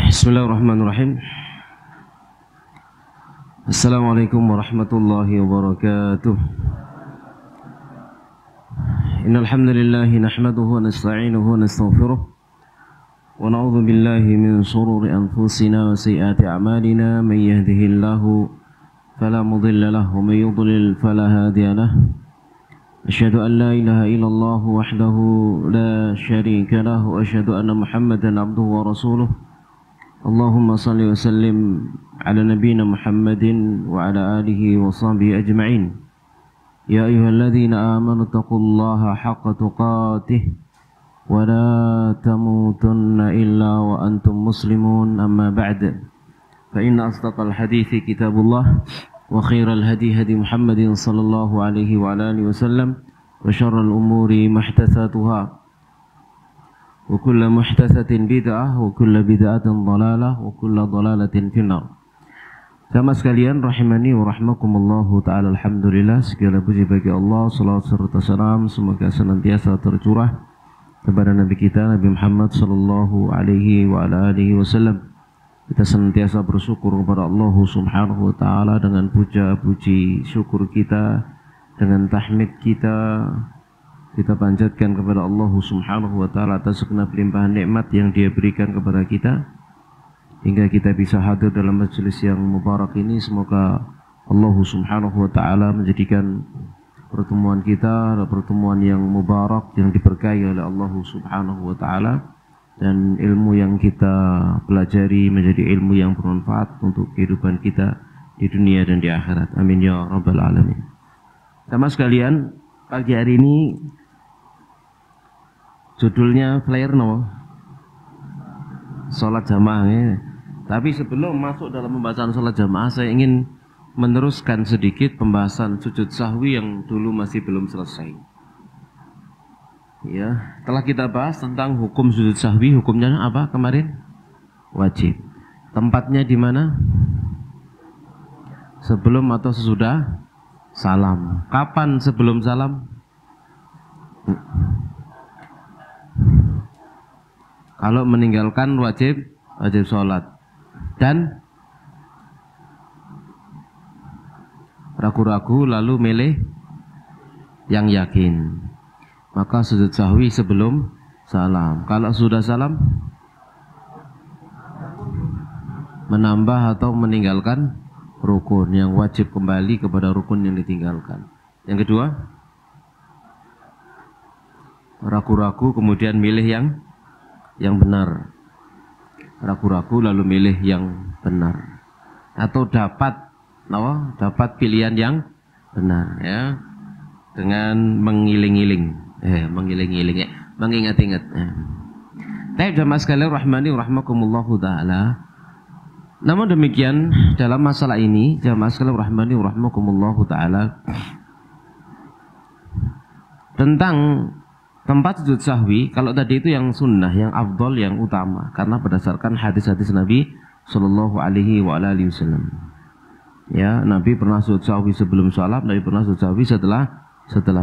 Bismillahirrahmanirrahim. Assalamualaikum warahmatullahi wabarakatuh. Innal hamdalillah nahmaduhu wa nasta'inuhu wa nastaghfiruh wa na'udzu billahi min shururi anfusina wa sayyiati a'malina may yahdihillahu fala mudilla lahu wa may yudlil fala hadiya lahu. Asyhadu an la ilaha illallah wahdahu la syarika lahu wa asyhadu anna Muhammadan abduhu wa rasuluh. Allahumma salli wa sallim ala nabiyyina Muhammadin wa ala alihi wa sahbihi ajma'in. Ya ayyuhalladzina amanu taqullaha haqqa tuqatih wa la tamutunna illa wa antum muslimun, amma ba'd. Fa inna asdaqal hadithi kitabullah wa khairal hadi hadi Muhammadin sallallahu alaihi wa ala alihi wasallam wa syarral umuri muhdatsatuha wa kullu muhdatsatin bid'ah wa kullu bid'atin dhalalah wa kullu dhalalatin finnar. Sama sekalian rahimani wa rahmakumullahu ta'ala, alhamdulillah, segala puji bagi Allah, salawat serta salam semoga senantiasa tercurah kepada Nabi kita Nabi Muhammad sallallahu alaihi wa ala alihi wasallam. Kita senantiasa bersyukur kepada Allah subhanahu wa ta'ala dengan puja-puji syukur kita, dengan tahmid kita panjatkan kepada Allah subhanahu wa ta'ala atas segenap limpahan nikmat yang Dia berikan kepada kita hingga kita bisa hadir dalam majelis yang mubarak ini. Semoga Allah subhanahu wa ta'ala menjadikan pertemuan kita pertemuan yang mubarak, yang diberkahi oleh Allah subhanahu wa ta'ala, dan ilmu yang kita pelajari menjadi ilmu yang bermanfaat untuk kehidupan kita di dunia dan di akhirat. Amin ya rabbal alamin. Sama sekalian, pagi hari ini judulnya flyer no, sholat jamaah ya. Tapi sebelum masuk dalam pembahasan sholat jamaah, saya ingin meneruskan sedikit pembahasan sujud sahwi yang dulu masih belum selesai. Ya, telah kita bahas tentang hukum sujud sahwi. Hukumnya apa kemarin? Wajib. Tempatnya di mana? Sebelum atau sesudah salam. Kapan sebelum salam? Kalau meninggalkan wajib sholat dan ragu-ragu lalu milih yang yakin, maka sujud sahwi sebelum salam. Kalau sudah salam, menambah atau meninggalkan rukun yang wajib kembali kepada rukun yang ditinggalkan. Yang kedua, ragu-ragu kemudian milih yang benar. Ragu-ragu lalu milih yang benar. Atau dapat pilihan yang benar ya, dengan mengiling-iling. Mengingat-ingat. Baik jamaah sekalian rahmani rahmakumullahu ta'ala. Namun demikian, dalam masalah ini jamaah sekalian rahmani rahmakumullahu ta'ala, tentang tempat sujud sahwi, kalau tadi itu yang sunnah, yang afdol, yang utama, karena berdasarkan hadis-hadis Nabi sallallahu alaihi wa alihi wasallam. Ya, Nabi pernah sujud sahwi sebelum salam, Nabi pernah sujud sahwi setelah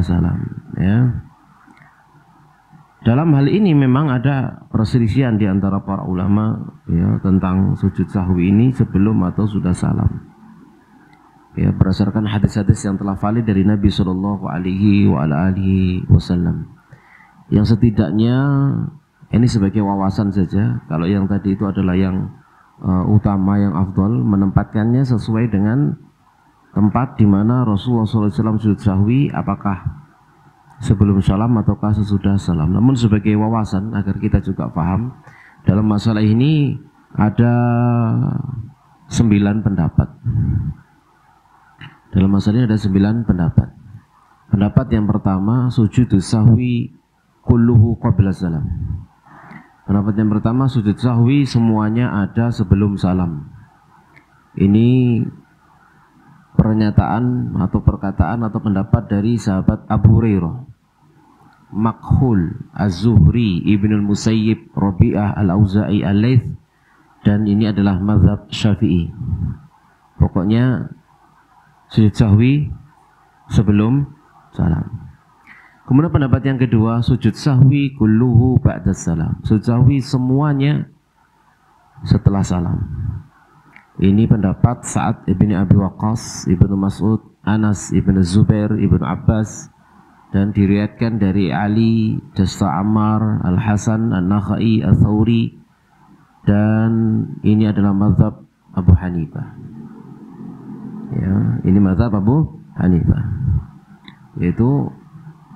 salam. Ya. Dalam hal ini memang ada perselisihan di antara para ulama ya, tentang sujud sahwi ini sebelum atau sudah salam. Ya, berdasarkan hadis-hadis yang telah valid dari Nabi sallallahu alaihi wa alihi wasallam. Yang setidaknya ini sebagai wawasan saja, kalau yang tadi itu adalah yang utama, yang afdol, menempatkannya sesuai dengan tempat di mana Rasulullah SAW sujud sahwi, apakah sebelum salam ataukah sesudah salam. Namun sebagai wawasan agar kita juga paham, dalam masalah ini ada 9 pendapat. Dalam masalah ini ada 9 pendapat. Pendapat yang pertama, sujud sahwi kulluhu qabla salam. Pendapat yang pertama, sujud sahwi semuanya ada sebelum salam. Ini pernyataan atau perkataan atau pendapat dari sahabat Abu Hurairah, Makhul, Az-Zuhri, Ibnul Musayyib, Rabi'ah, Al-Auza'i, Al-Laits, dan ini adalah mazhab Syafi'i. Pokoknya sujud sahwi sebelum salam. Kemudian pendapat yang kedua, sujud sahwi kulluhu ba'da salam. Sujud sahwi semuanya setelah salam. Ini pendapat Sa'ad ibn Abi Waqqas, Ibnu Mas'ud, Anas ibn Zubair, Ibnu Abbas, dan diriwayatkan dari Ali, Dasta Ammar, Al-Hasan, An-Nakhai, Al-Thawri, dan ini adalah mazhab Abu Hanifah. Ya, ini mazhab Abu Hanifah. Yaitu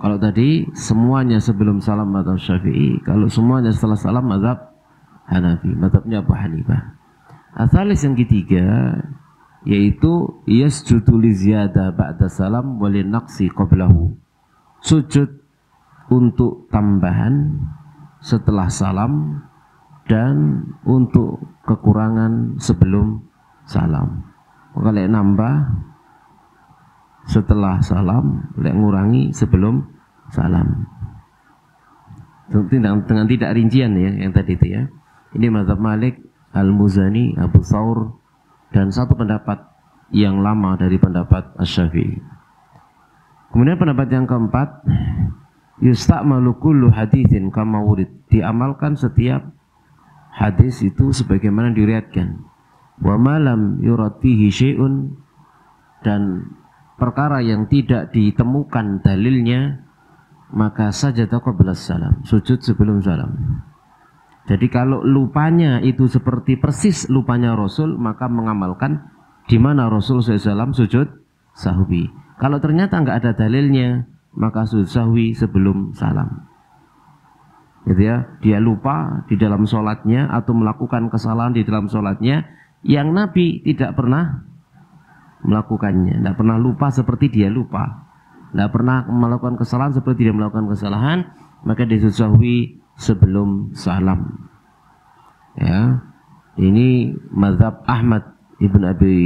kalau tadi semuanya sebelum salam mazhab Syafi'i, kalau semuanya setelah salam mazhab Hanafi, mazhabnya Abu Hanifah. Asalis yang ketiga yaitu yasjudu li ziyadah ba'da salam wa li naqsi qablahu. Sujud untuk tambahan setelah salam dan untuk kekurangan sebelum salam. Kalau nambah setelah salam, ngurangi sebelum salam. Dengan tidak rincian ya yang tadi itu ya. Ini mazhab Malik, Al-Muzani, Abu Thawr, dan satu pendapat yang lama dari pendapat Asy-Syafi'i. Kemudian pendapat yang keempat, yusta'malu kullu haditsin kama wurid. Diamalkan setiap hadis itu sebagaimana diriwayatkan. Wa ma lam yurad fihi syai'un, dan perkara yang tidak ditemukan dalilnya, maka sajada qabla salam, sujud sebelum salam. Jadi kalau lupanya itu seperti persis lupanya Rasul, maka mengamalkan di mana Rasul SAW sujud sahwi. Kalau ternyata nggak ada dalilnya, maka sujud sahwi sebelum salam. Gitu ya, dia lupa di dalam sholatnya atau melakukan kesalahan di dalam sholatnya yang Nabi tidak pernah melakukannya, tidak pernah lupa seperti dia lupa, tidak pernah melakukan kesalahan seperti dia melakukan kesalahan, maka dia sujud sahwi sebelum salam. Ya, ini mazhab Ahmad ibn Abi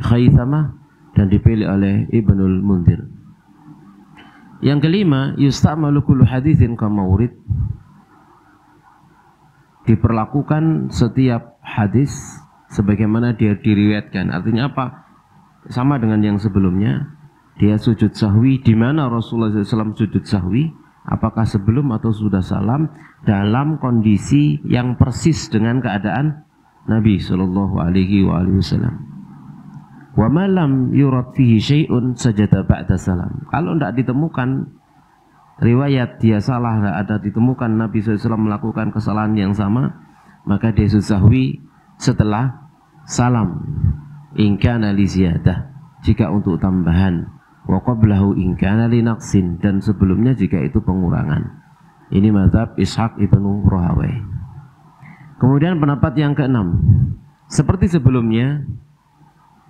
Khaythamah dan dipilih oleh Ibnul Munzir. Yang kelima, yusta'malu kullu haditsin kama wurid. Diperlakukan setiap hadis sebagaimana dia diriwayatkan. Artinya apa? Sama dengan yang sebelumnya. Dia sujud sahwi di mana Rasulullah SAW sujud sahwi, apakah sebelum atau sudah salam, dalam kondisi yang persis dengan keadaan Nabi Shallallahu Alaihi Wasallam. Wa malam yurad fihi syai'un sajada ba'da salam. Kalau tidak ditemukan riwayat dia salah, ada ditemukan Nabi SAW melakukan kesalahan yang sama, maka dia sujud sahwi setelah salam. In kana li ziyadah, jika untuk tambahan. Wa qablahu in kana li naqsin, dan sebelumnya jika itu pengurangan. Ini mazhab Ishaq ibnu Rahawai. Kemudian pendapat yang keenam, seperti sebelumnya,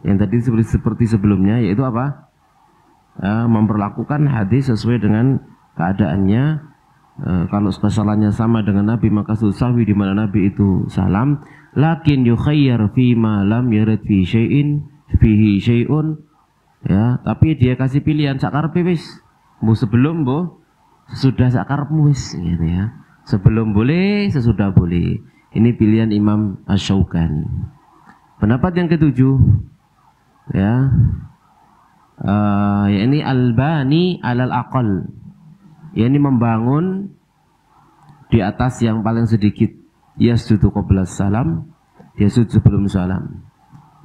yang tadi seperti sebelumnya, yaitu apa? Memperlakukan hadis sesuai dengan keadaannya. Kalau kesalahannya sama dengan Nabi, maka sujud sahwi di mana Nabi itu salam. Lakin yukhayyar fi ma lam yarid fi syai'in fihi syai'un. Ya, tapi dia kasih pilihan sakarepe wis. Mu sebelum bu, sesudah sakarepmu wis gitu ya. Sebelum boleh, sesudah boleh. Ini pilihan Imam Asy-Syaukani. Pendapat yang ketujuh, ya, ini al-bani alal aqal. Ya, ini membangun di atas yang paling sedikit. Yasjudu qabla salam, dia sujud sebelum salam.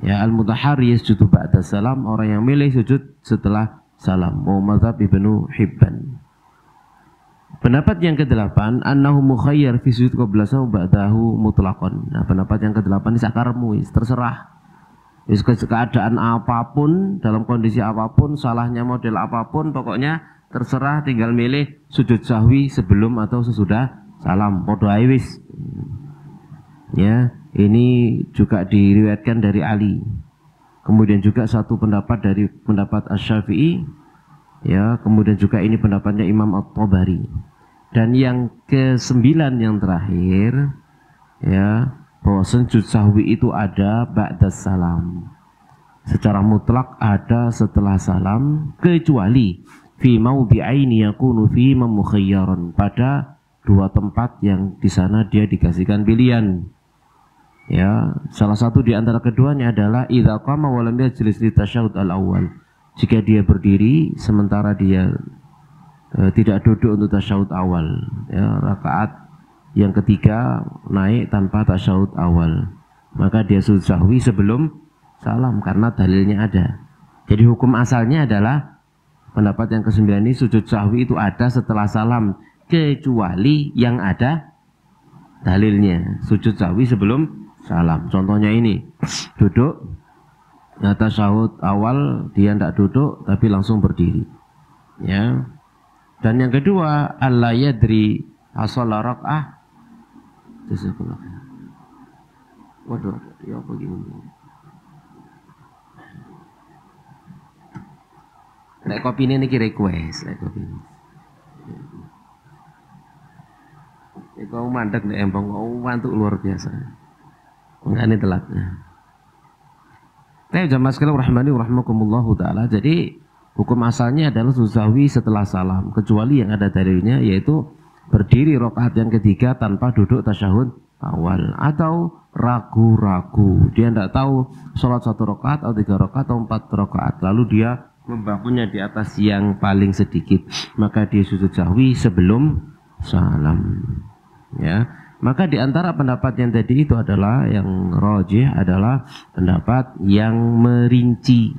Ya, al-mutahari yasjudu ba'da salam, orang yang milih sujud setelah salam. Mazhab Ibnu Hibban. Pendapat yang ke-8, annahu mukhayyar fi sujud qabla salam ba'dahu mutlaqan. Nah, pendapat yang ke-8 ini sakarmu, terserah. Wis keadaan apapun, dalam kondisi apapun, salahnya model apapun, pokoknya terserah, tinggal milih sujud sahwi sebelum atau sesudah salam. Podo ae wis. Ya, ini juga diriwayatkan dari Ali. Kemudian juga satu pendapat dari pendapat Asy-Syafi'i. Ya, kemudian juga ini pendapatnya Imam At-Tabari. Dan yang ke-9 yang terakhir, ya, bahwa sujud sahwi itu ada ba'da salam. Secara mutlak ada setelah salam, kecuali fi mawdi'aini yakunu fi mukhayyaran, pada dua tempat yang di sana dia dikasihkan pilihan. Ya, salah satu di antara keduanya adalah idza qama wa lam yajlis li tasyahhud al-awwal. Jika dia berdiri sementara dia tidak duduk untuk tasyahud awal, ya, rakaat yang ketiga naik tanpa tasyahud awal, maka dia sujud sahwi sebelum salam karena dalilnya ada. Jadi hukum asalnya adalah pendapat yang ke-9 ini, sujud sahwi itu ada setelah salam kecuali yang ada dalilnya. Sujud sahwi sebelum salam. Contohnya ini, duduk tasyahud awal dia tidak duduk tapi langsung berdiri. Ya. Dan yang kedua, alla yadri asalla rak'ah. Waduh, ya begini. Nek kopi ini request, nek kopi ini. Kau mandek nek embong, kau mantuk luar biasa. Enggak ini telatnya. Tapi jamaah sekalian rahmani rahimakumullahu taala. Jadi hukum asalnya adalah sujud sahwi setelah salam, kecuali yang ada dalilnya, yaitu berdiri rakaat yang ketiga tanpa duduk tasyahud awal, atau ragu-ragu dia tidak tahu sholat 1 rakaat atau 3 rakaat atau 4 rakaat, lalu dia membangunnya di atas yang paling sedikit, maka dia sujud sahwi sebelum salam. Ya, maka di antara pendapat yang tadi itu adalah yang rajih adalah pendapat yang merinci,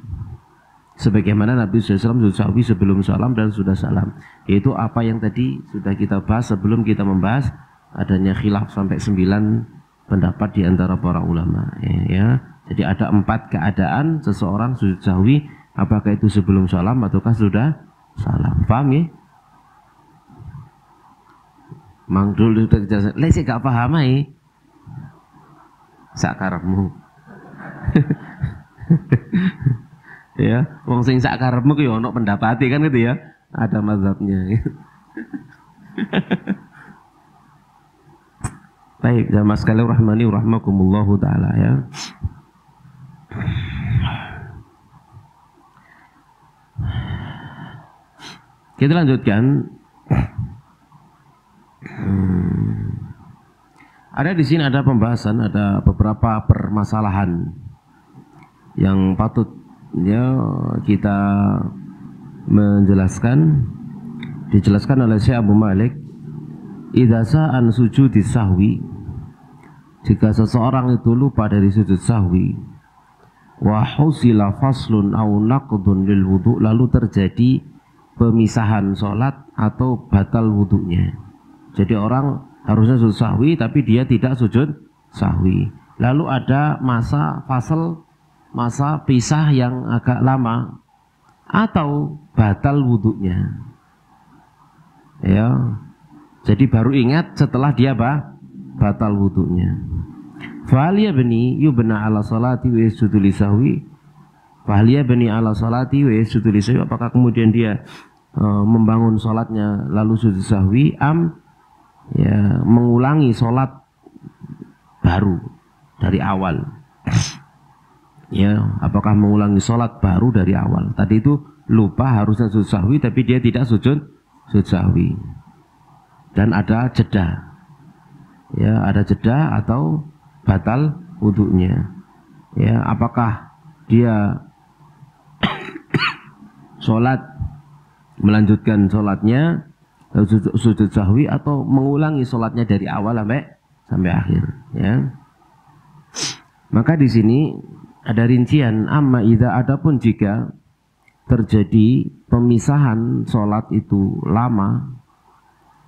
sebagaimana Nabi SAW sujud sahwi sebelum salam dan sudah salam, yaitu apa yang tadi sudah kita bahas sebelum kita membahas adanya khilaf sampai 9 pendapat di antara para ulama. Ya, jadi ada 4 keadaan seseorang sujud sahwi, apakah itu sebelum salam ataukah sudah salam. Paham ya? Mang dulu sudah kejelasan. Lesik gak paham ya? Sakarepmu. Ya, wong sing sakarepmu ku ya ono pendapati kan gitu ya. Ada mazhabnya. Baik, jamaah sekalian rahmani rahimakumullahu taala ya. Kita lanjutkan. Ada di sini ada pembahasan, ada beberapa permasalahan yang patut ya kita menjelaskan. Dijelaskan oleh Syekh Abu Malik, idza sa'an sujudi sahwi, jika seseorang itu lupa dari sujud sahwi, wa husila faslun aw naqdun lil wudu, lalu terjadi pemisahan sholat atau batal wudunya. Jadi orang harusnya sujud sahwi tapi dia tidak sujud sahwi. Lalu ada masa fasal, masa pisah yang agak lama, atau batal wudunya. Ya. Jadi baru ingat setelah dia batal wudunya. Fahliya bani yubna ala salati wa yasjudu li sahwi. Fahliya bani ala salati wa yasjudu li sahwi. Apakah kemudian dia membangun sholatnya lalu sujud sahwi, ya mengulangi sholat baru dari awal. Ya, apakah mengulangi sholat baru dari awal? Tadi itu lupa harusnya sujud sahwi tapi dia tidak sujud sahwi. Dan ada jeda. Ya, ada jeda atau batal wudunya. Ya, apakah dia sholat melanjutkan sholatnya sujud sahwi atau mengulangi sholatnya dari awal sampai akhir. Ya. Maka di sini ada rincian, amma idza, adapun jika terjadi pemisahan sholat itu lama,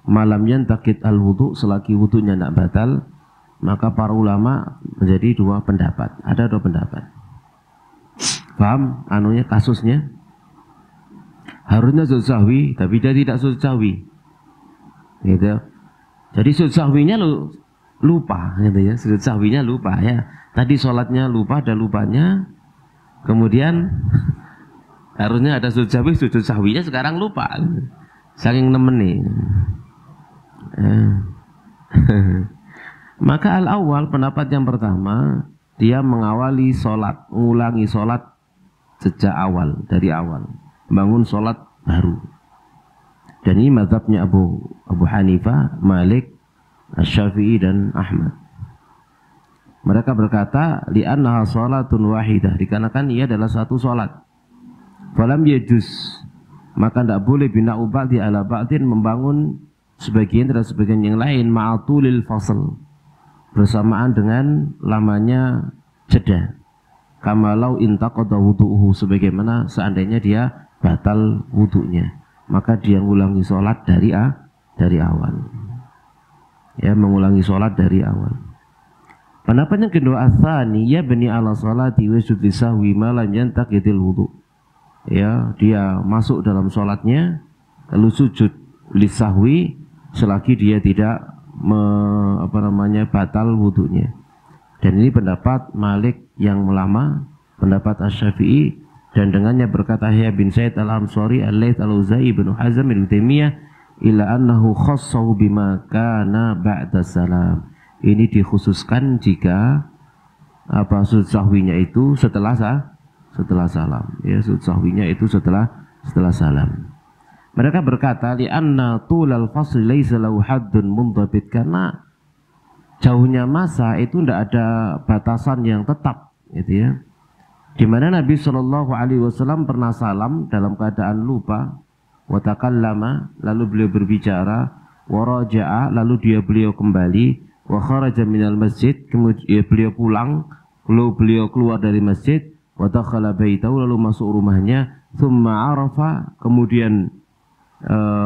malam yantakid al wudu, selagi wudunya tidak batal, maka para ulama menjadi 2 pendapat. Ada 2 pendapat. Paham anunya, kasusnya? Harusnya sujud sahwi tapi dia tidak sujud sahwi. Gitu. Jadi sujud sahwinya lupa gitu ya. Sujud sahwinya lupa ya. Tadi sholatnya lupa, ada lupanya. Kemudian harusnya ada sujud sahwinya sekarang lupa. Saking nemen nih. Maka al-awwal, pendapat yang pertama, dia mengawali sholat, mengulangi sholat sejak awal, dari awal, bangun sholat baru. Dan ini mazhabnya Abu Hanifah, Malik, Asy-Syafi'i dan Ahmad. Mereka berkata li'annaha sholatun wahidah, dikarenakan ia adalah satu sholat. Falam yajuz, maka tidak boleh bina'u ba'di ala ba'din, membangun sebagian terhadap sebagian yang lain ma'atulil fasl, bersamaan dengan lamanya jeda. Kamalau intaqada wudu'uhu, sebagaimana seandainya dia batal wudunya, maka dia mengulangi sholat dari awal. Ya, mengulangi sholat dari awal. Pendapat yang kedua, atsani ya bani ala sholati wa sujudi sahwi ma lam yantaqidil wudu. Ya, dia masuk dalam sholatnya lalu sujud lisahwi selagi dia tidak batal wudunya. Dan ini pendapat Malik yang ulama, pendapat Asy-Syafi'i, dan dengannya berkata Yahya bin Sa'id al-Ansari, Al-Laits al-Auza'i, Ibnu Hazm, Ibnu Taimiyah, ila annahu khassahu bima kana ba'da salam. Ini dikhususkan jika sujud sahwinya itu setelah salam. Ya, sujud sahwinya itu setelah salam. Mereka berkata li anna tulal fasl laisa lahu haddun mundhabit, karena jauhnya masa itu tidak ada batasan yang tetap, gitu ya. Di mana Nabi Shallallahu Alaihi Wasallam pernah salam dalam keadaan lupa, wa takallama, lalu beliau berbicara, wa raja'a, lalu beliau kembali, wa kharaja minal masjid, kemudian beliau pulang, lalu beliau keluar dari masjid, wa dakhala baitahu, lalu masuk rumahnya, thumma arafa, kemudian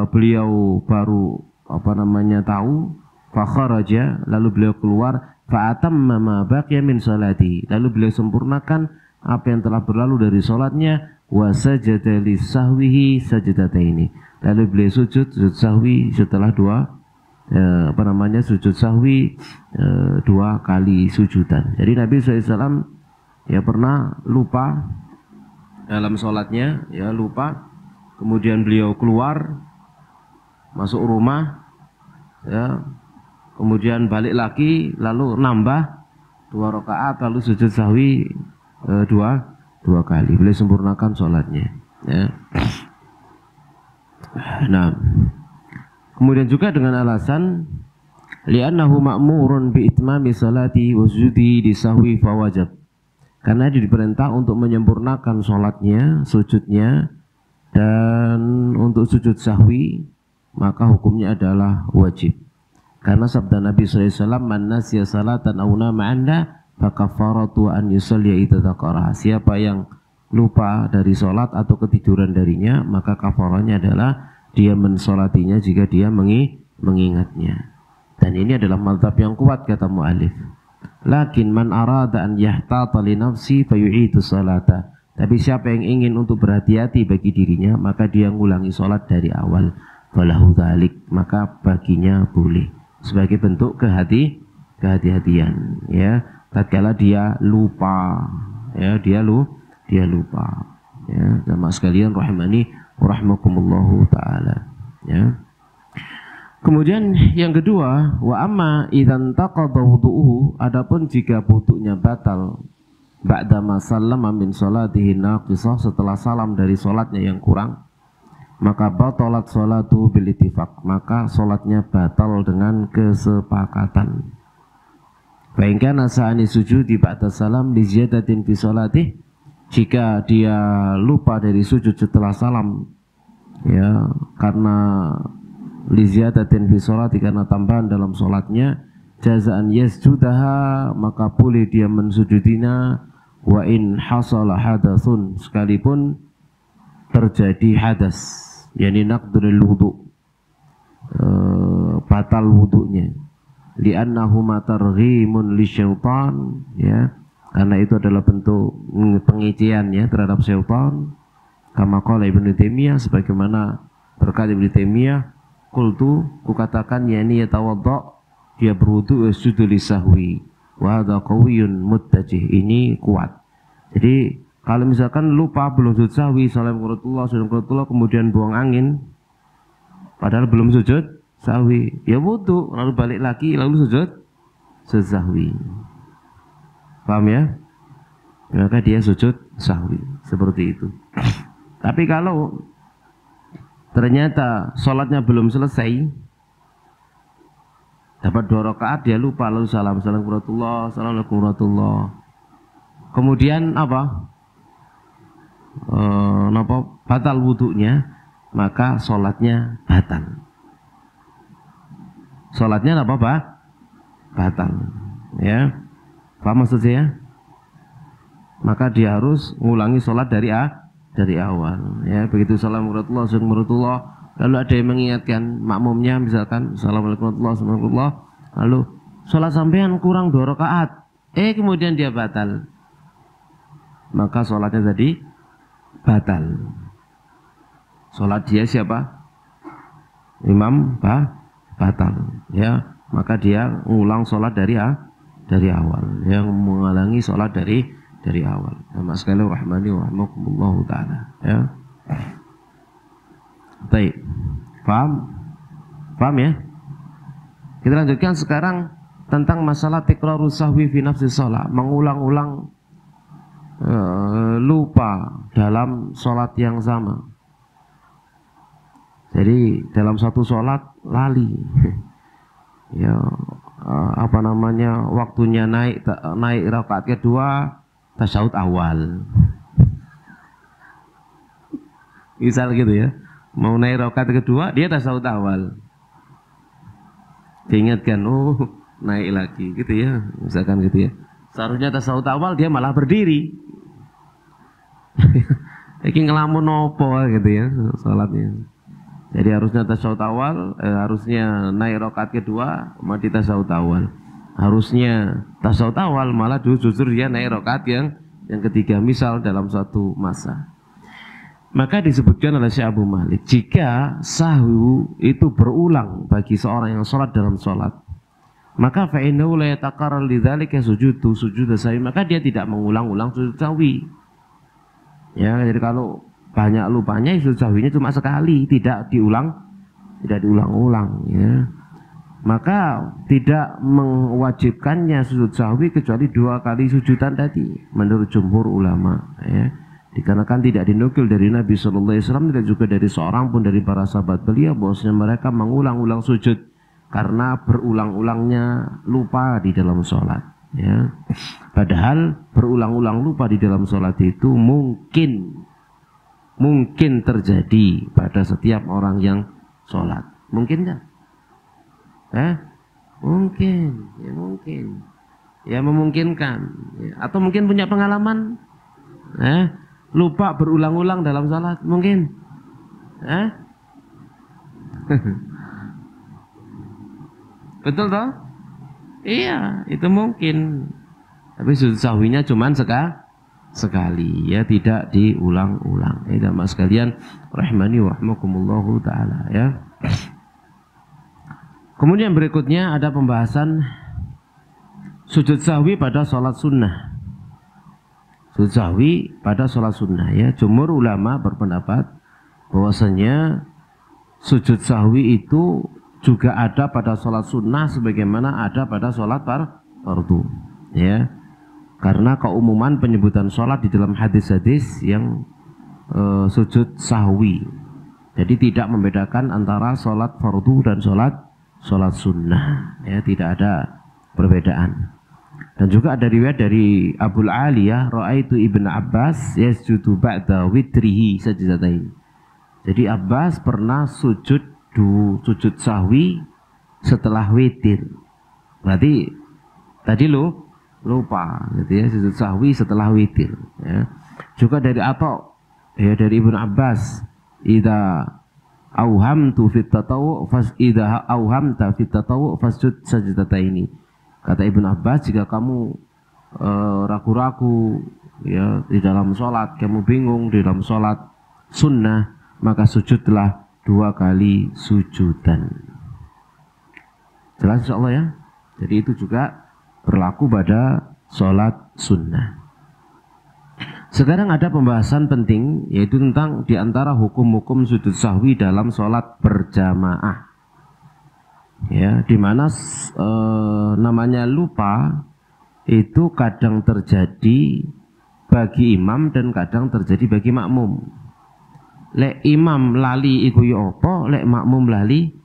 beliau baru tahu, fa kharaja, lalu beliau keluar, fa atamma ma baqiya min salati, lalu beliau sempurnakan apa yang telah berlalu dari sholatnya, wa sajada li sahwihi sajadataini, lalu beliau sujud sahwi setelah sujud sahwi dua kali sujudan. Jadi Nabi SAW ya pernah lupa dalam sholatnya, ya lupa, kemudian beliau keluar masuk rumah, ya kemudian balik lagi, lalu nambah 2 rakaat, lalu sujud sahwi dua kali. Beliau sempurnakan sholatnya, ya. Nah, kemudian juga dengan alasan li'annahu ma'murun bi itmami salati wa sujudi di sahwi fawajab, karena dia diperintah untuk menyempurnakan sholatnya, sujudnya, dan untuk sujud sahwi maka hukumnya adalah wajib. Karena sabda Nabi SAW, man nasiya salatan aw nama anda fakafaratu an yusalliya idza dzakara. Siapa yang lupa dari sholat atau ketiduran darinya, maka kafarahnya adalah dia mensolatinya jika dia mengingatnya. Dan ini adalah mazhab yang kuat, kata mu'alif. Lakin man arada an yahtata li nafsi fayu'idu salata. Tapi siapa yang ingin untuk berhati-hati bagi dirinya, maka dia mengulangi sholat dari awal. Falahu dzalik, maka baginya boleh, sebagai bentuk kehati-hatian, ya. Tatkala dia lupa, ya, dia lupa, ya. Jamaah sekalian rahimani wa rahmakumullahu taala, ya. Kemudian yang kedua, wa amma idzan taqadha wudu'uhu, adapun jika wudunya batal ba'da ma sallama min salatihi naqisah, setelah salam dari salatnya yang kurang, maka batalat sholatu bil ittifaq, maka sholatnya batal dengan kesepakatan. Fa in kana sa'ani sujudi ba'da salam li ziyadatin fi sholatih, jika dia lupa dari sujud setelah salam, ya, karena li ziyadatin fi sholati, karena tambahan dalam sholatnya, jazaan yasjudaha, maka boleh dia mensujudinya, wa in hasala hadatsun, sekalipun terjadi hadas, yakni naqdul wudu, batal wudunya, li'annahu matarghimun lisyaitan, ya, karena itu adalah bentuk pengician, ya, terhadap syaitan. Kama qala Ibnu Taimiyah, sebagaimana berkata Ibnu Taimiyah, qultu, kukatakan, yakni yatawadda, dia berwudu sujudu lisahwi, wa hadza qawiyyun muttajih, ini kuat. Jadi kalau misalkan lupa belum sujud sahwi, salam qiraatullah, kemudian buang angin, padahal belum sujud sahwi, ya wudu, lalu balik lagi, lalu sujud sahwi. Paham ya? Maka dia sujud sahwi, seperti itu. Tapi kalau ternyata sholatnya belum selesai, dapat 2 rakaat, dia lupa, lalu salam qiraatullah, assalamualaikum warahmatullah, kemudian batal wudunya, maka sholatnya batal. sholatnya apa Pak? Batal. Ya, paham maksud saya? Maka dia harus ngulangi sholat dari awal. Ya, begitu Assalamualaikum lalu ada yang mengingatkan makmumnya, misalkan Assalamualaikum warahmatullahi wabarakatuh, lalu sholat sampean kurang 2 rakaat, kemudian dia batal, maka sholatnya tadi batal. Sholat dia siapa? Imam batal. Ya, maka dia ngulang sholat dari awal, yang menghalangi sholat dari awal. Nama sekali rahmani wa rahmakumullah ta'ala. Ya. Baik. Paham ya? Kita lanjutkan sekarang tentang masalah tikrarus sahwi fi nafsi shalah, mengulang-ulang lupa dalam sholat yang sama. Jadi dalam satu sholat lali, ya waktunya naik rakaat kedua tasyahud awal, misal gitu ya, mau naik rakaat kedua dia tasyahud awal, diingatkan naik lagi gitu ya, misalkan gitu ya, seharusnya tasyahud awal dia malah berdiri. Iki ngelamun opo gitu ya sholatnya. Jadi harusnya tasyahud awal, harusnya naik rakaat kedua, mati tasyahud awal. Harusnya tasyahud awal, malah justru dia naik rakaat yang ketiga, misal dalam suatu masa. Maka disebutkan oleh Syekh Abu Malik, jika sahwu itu berulang bagi seorang yang sholat dalam sholat, maka fa'innahu la yatakarrar lidzalika sujud sahwi, maka dia tidak mengulang-ulang sujud sahwi. Ya, jadi kalau banyak lupanya, sujud sahwinya cuma sekali, tidak diulang-ulang ya. Maka tidak mewajibkannya sujud sahwi kecuali 2 kali sujudan tadi menurut jumhur ulama ya. Dikarenakan tidak dinukil dari Nabi sallallahu alaihi wasallam, tidak juga dari seorang pun dari para sahabat beliau bahwasanya mereka mengulang-ulang sujud karena berulang-ulangnya lupa di dalam sholat ya. Padahal berulang-ulang lupa di dalam sholat itu mungkin terjadi pada setiap orang yang sholat. Mungkin enggak? Mungkin. Ya memungkinkan. Ya. Atau mungkin punya pengalaman lupa berulang-ulang dalam sholat. Mungkin. Betul toh? Iya, itu mungkin. Tapi sujud sahwinya cuman sekali ya, tidak diulang-ulang. Jamaah sekalian rahmani wa rahmakumullahu taala ya. Kemudian berikutnya ada pembahasan sujud sahwi pada sholat sunnah. Sujud sahwi pada sholat sunnah ya. Jumhur ulama berpendapat bahwasanya sujud sahwi itu juga ada pada sholat sunnah sebagaimana ada pada sholat fardu ya. Karena keumuman penyebutan sholat di dalam hadis-hadis yang sujud sahwi. Jadi tidak membedakan antara sholat fardu dan sholat sunnah ya, tidak ada perbedaan. Dan juga ada riwayat dari Abul Aliyah, ra'aitu Ibnu Abbas yasjudu ba'da witrihi sajdatain. Jadi Abbas pernah sujud sujud sahwi setelah witir. Berarti tadi lupa gitu ya, sujud sahwi setelah witir ya. Juga dari Atha ya, dari Ibnu Abbas, idza auhamtu fit tatawu fasjud sajdataini. Kata Ibnu Abbas, jika kamu ragu-ragu ya di dalam sholat, kamu bingung di dalam sholat sunnah, maka sujudlah 2 kali sujudan. Jelas insyaallah ya. Jadi itu juga berlaku pada sholat sunnah. Sekarang ada pembahasan penting, yaitu tentang diantara hukum-hukum sujud sahwi dalam sholat berjamaah. Ya, dimana namanya lupa itu kadang terjadi bagi imam dan kadang terjadi bagi makmum. Lek imam lali iku ya apa, lek makmum lali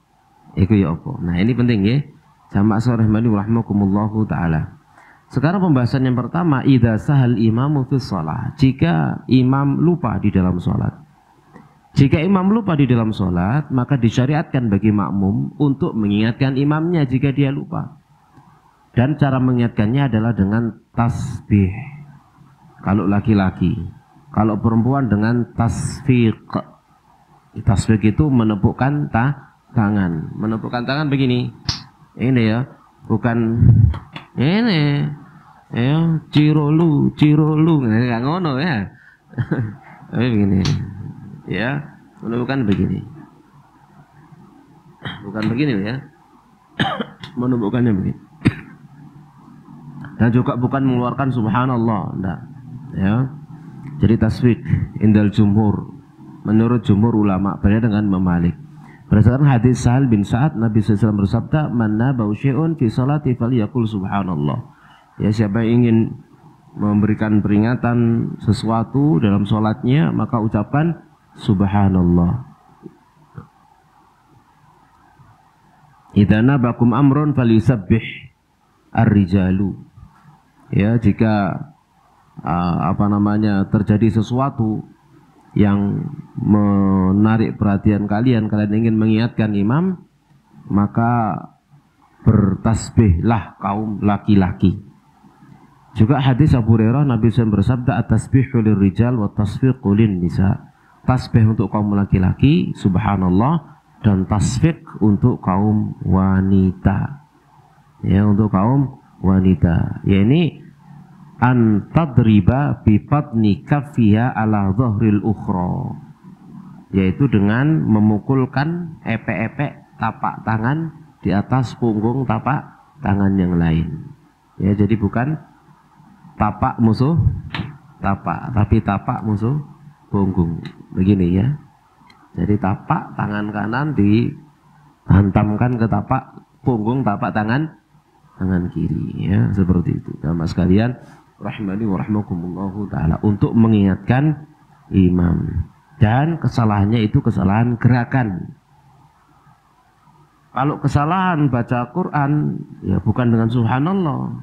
iku ya apa. Nah ini penting ya. Jamaah rahmani rahimakumullahu taala. Sekarang pembahasan yang pertama, idza sahal imamu fi shalah, jika imam lupa di dalam sholat. Jika imam lupa di dalam sholat, maka disyariatkan bagi makmum untuk mengingatkan imamnya jika dia lupa. Dan cara mengingatkannya adalah dengan tasbih. Kalau laki-laki, kalau perempuan dengan tasfiq. Tasbih itu menepukkan tangan. Menepukkan tangan begini. Ini ya, bukan ini. Ya, cirolu, nggak ngono ya. Tapi begini. Ya, menepukkan begini. Bukan begini ya. Menepukkannya begini. Dan juga bukan mengeluarkan subhanallah, enggak. Ya. Jadi tasbih indal jumhur. Menurut jumhur ulama, beda dengan Imam Malik. Berdasarkan hadis Sahal bin Sa'ad, Nabi SAW bersabda, "Man nabau syai'un fi salati falyaqul subhanallah." Ya, siapa yang ingin memberikan peringatan sesuatu dalam sholatnya, maka ucapkan subhanallah. Idza nabakum amrun falyusabbih ar-rijalu. Ya, jika terjadi sesuatu yang menarik perhatian kalian ingin mengingatkan imam, maka bertasbihlah kaum laki-laki. Juga hadis Abu Hurairah, Nabi SAW bersabda, "At-tasbihu lirrijal wa tasfiqu lin-nisa." Tasbih untuk kaum laki-laki, subhanallah, dan tasfiq untuk kaum wanita. Ya, untuk kaum wanita. Ya, ini an tadriba bi batni kaffiha ala dhahril ukhra, yaitu dengan memukulkan epek-epek tapak tangan di atas punggung tapak tangan yang lain. Ya, jadi bukan tapak musuh tapak, tapi tapak musuh punggung. Begini ya. Jadi tapak tangan kanan dihantamkan ke tapak punggung tapak tangan kiri, ya, seperti itu. Jamaah sekalian, rahimani wa rahmakumullahu taala, untuk mengingatkan imam. Dan kesalahannya itu kesalahan gerakan. Kalau kesalahan baca Quran, ya bukan dengan subhanallah.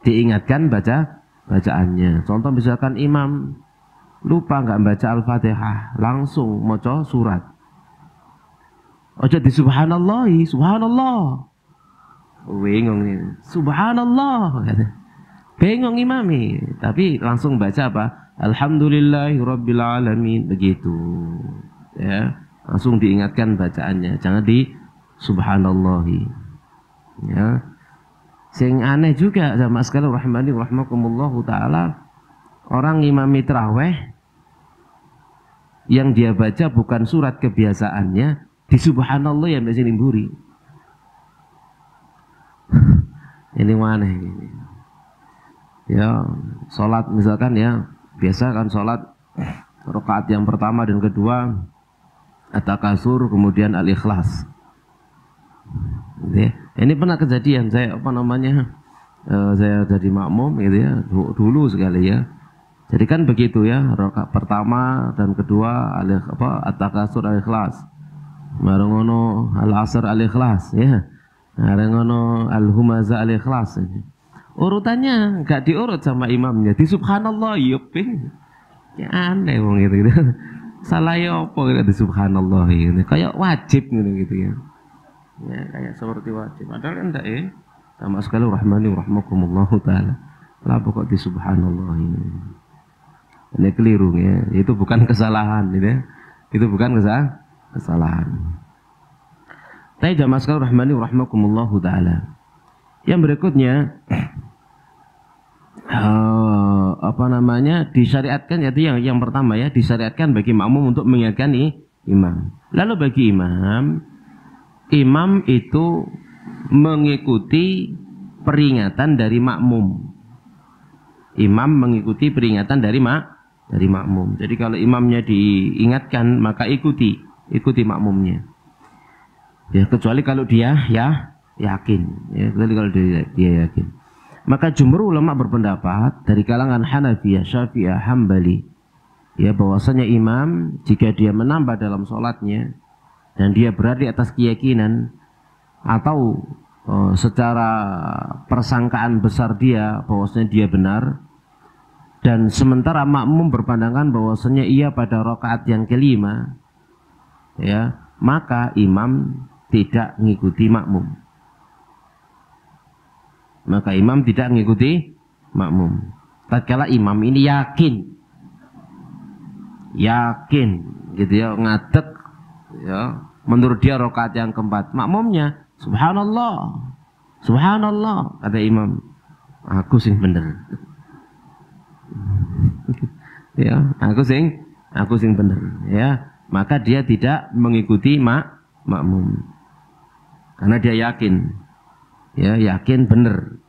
Diingatkan bacaannya. Contoh misalkan imam lupa nggak baca Al-Fatihah, langsung maca surat. Ojo di subhanallahi, subhanallah. Bingung nih, subhanallah. Bingung imami, tapi langsung baca apa? Alhamdulillahirabbil alamin, begitu. Ya, langsung diingatkan bacaannya, jangan di subhanallahi. Ya. Sing aneh juga sama sekali, rahmani rahmakumullahu taala, orang imami tarawih yang dia baca bukan surat kebiasaannya, di subhanallah yang biasa nimburi. Ini mana ini? Ya, sholat misalkan ya, biasa kan sholat rakaat yang pertama dan kedua at-takasur, kemudian al-ikhlas. Ini pernah kejadian, saya saya jadi makmum gitu ya, dulu sekali ya. Jadi kan begitu ya, rakaat pertama dan kedua at-takasur al-ikhlas. Marengono al-asr al-ikhlas ya. Marengono al-humaza al-ikhlas. Urutannya enggak diurut sama imamnya, di subhanallah yuping. Ya aneh wong gitu. Salah ya apa gitu di subhanallah gitu. Kayak wajib gitu ya. Ya, kayak seperti wajib. Padahal kan enggak ya. Sama sekali, rahmani rahmakumullahu taala. Lah pokok di subhanallah ini. Ini keliru ya. Itu bukan kesalahan gitu ya. Itu bukan kesalahan. Tapi jamaah sekalian, rahmani rahmakumullahu taala. Yang berikutnya disyariatkan, yaitu yang pertama ya, disyariatkan bagi makmum untuk mengingatkan imam. Lalu bagi imam itu mengikuti peringatan dari makmum. Imam mengikuti peringatan dari makmum. Jadi kalau imamnya diingatkan, maka ikuti makmumnya. Ya, kecuali kalau dia yakin. Ya, kecuali kalau dia yakin. Maka jumhur ulama berpendapat dari kalangan Hanafiyah, Syafi'iyah, Hambali, ya, bahwasanya imam jika dia menambah dalam sholatnya dan dia berada di atas keyakinan atau secara persangkaan besar dia bahwasanya dia benar, Dan sementara makmum berpandangan bahwasanya ia pada rakaat yang kelima, ya, maka imam tidak mengikuti makmum. Maka imam tidak mengikuti makmum. Tatkala imam ini yakin gitu ya, ngadeg ya, menurut dia rakaat yang keempat, makmumnya subhanallah, subhanallah, kata imam, aku sing bener. Ya, aku sing bener, ya. Maka dia tidak mengikuti makmum. Karena dia yakin. Ya, yakin bener.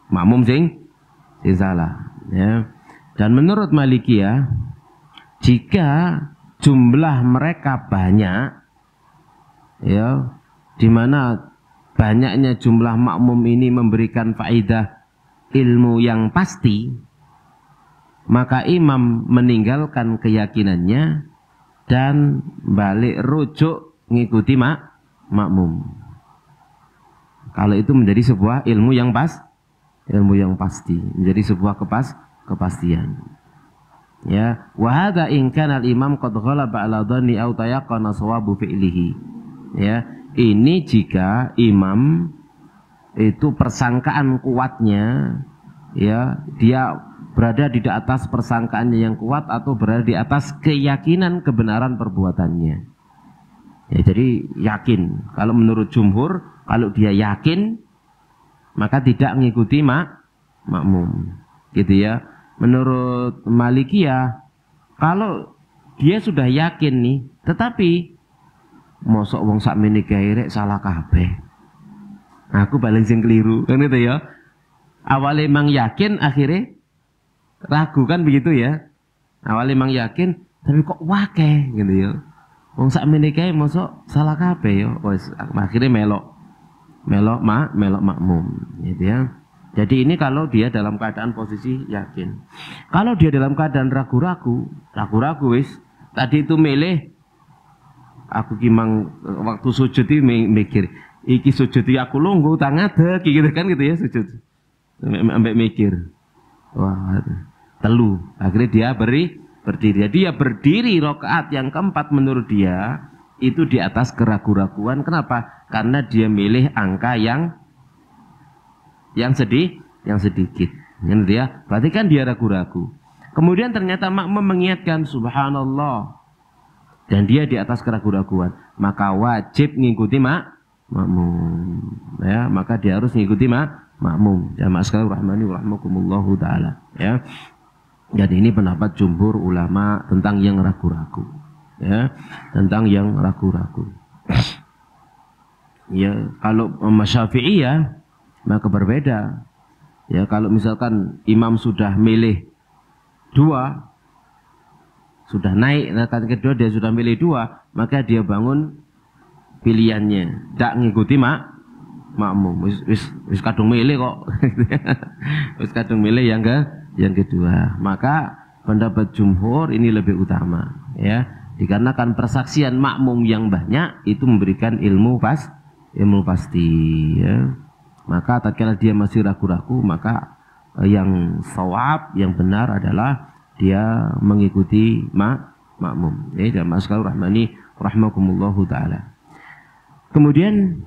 Makmum sing salah, ya. Dan menurut Malikiyah, jika jumlah mereka banyak, ya, di mana banyaknya jumlah makmum ini memberikan faedah ilmu yang pasti, maka imam meninggalkan keyakinannya dan balik rujuk mengikuti makmum. Kalau itu menjadi sebuah ilmu yang pasti, menjadi sebuah kepastian. Ya, wa hadza in kana al-imam qad ghalaba ala dhanni aw tayaqqana shawabu fi'lihi. Ya, ini jika imam itu persangkaan kuatnya, ya, dia berada di atas persangkaannya yang kuat atau berada di atas keyakinan kebenaran perbuatannya. Ya, jadi yakin. Kalau menurut jumhur, kalau dia yakin maka tidak mengikuti makmum. Gitu ya. Menurut Malikiyah, kalau dia sudah yakin nih, tetapi mosok wong sakmene gairek salah kabeh, aku paling sing keliru, kan gitu ya. Awalnya emang yakin, akhirnya ragu, kan begitu ya. Awalnya emang yakin, tapi kok wakeh gitu ya. Wong sakmene gae mosok salah kabeh ya. Wes akhirnya melok makmum, gitu ya. Jadi ini kalau dia dalam keadaan posisi yakin. Kalau dia dalam keadaan ragu-ragu wis, tadi itu milih, aku kimang waktu sujud itu mikir, iki sujud aku lungguh tangadeg gitu kan, gitu ya, sujud sampai mikir, wah telu, akhirnya dia berdiri. Dia berdiri rakaat yang keempat, menurut dia itu di atas keraguan-raguan. Kenapa? Karena dia milih angka yang sedikit. Yang dia, berarti kan dia ragu-ragu. Kemudian ternyata makmum mengingatkan subhanallah, dan dia di atas keraguan-raguan, maka wajib mengikuti makmum. Ya, maka dia harus mengikuti makmum. Jamaah sekalian rahmani wa rahmakumullahu taala. Ya. Jadi ini pendapat jumhur ulama tentang yang ragu-ragu. Ya, tentang yang ragu-ragu. Ya, kalau Syafi'iyah maka berbeda. Ya, kalau misalkan imam sudah milih dua, sudah naik rakaat kedua, dia sudah milih dua, maka dia bangun pilihannya, tidak ngikuti makmum. Wis kadung milih kok. Wis kadung milih yang kedua. Maka pendapat jumhur ini lebih utama, ya. Dikarenakan persaksian makmum yang banyak itu memberikan ilmu pasti, ya. Maka tatkala dia masih ragu-ragu, maka yang shawab, yang benar adalah dia mengikuti makmum. Ya, jamaah sekalian rahmani rahmakumullahu taala. Kemudian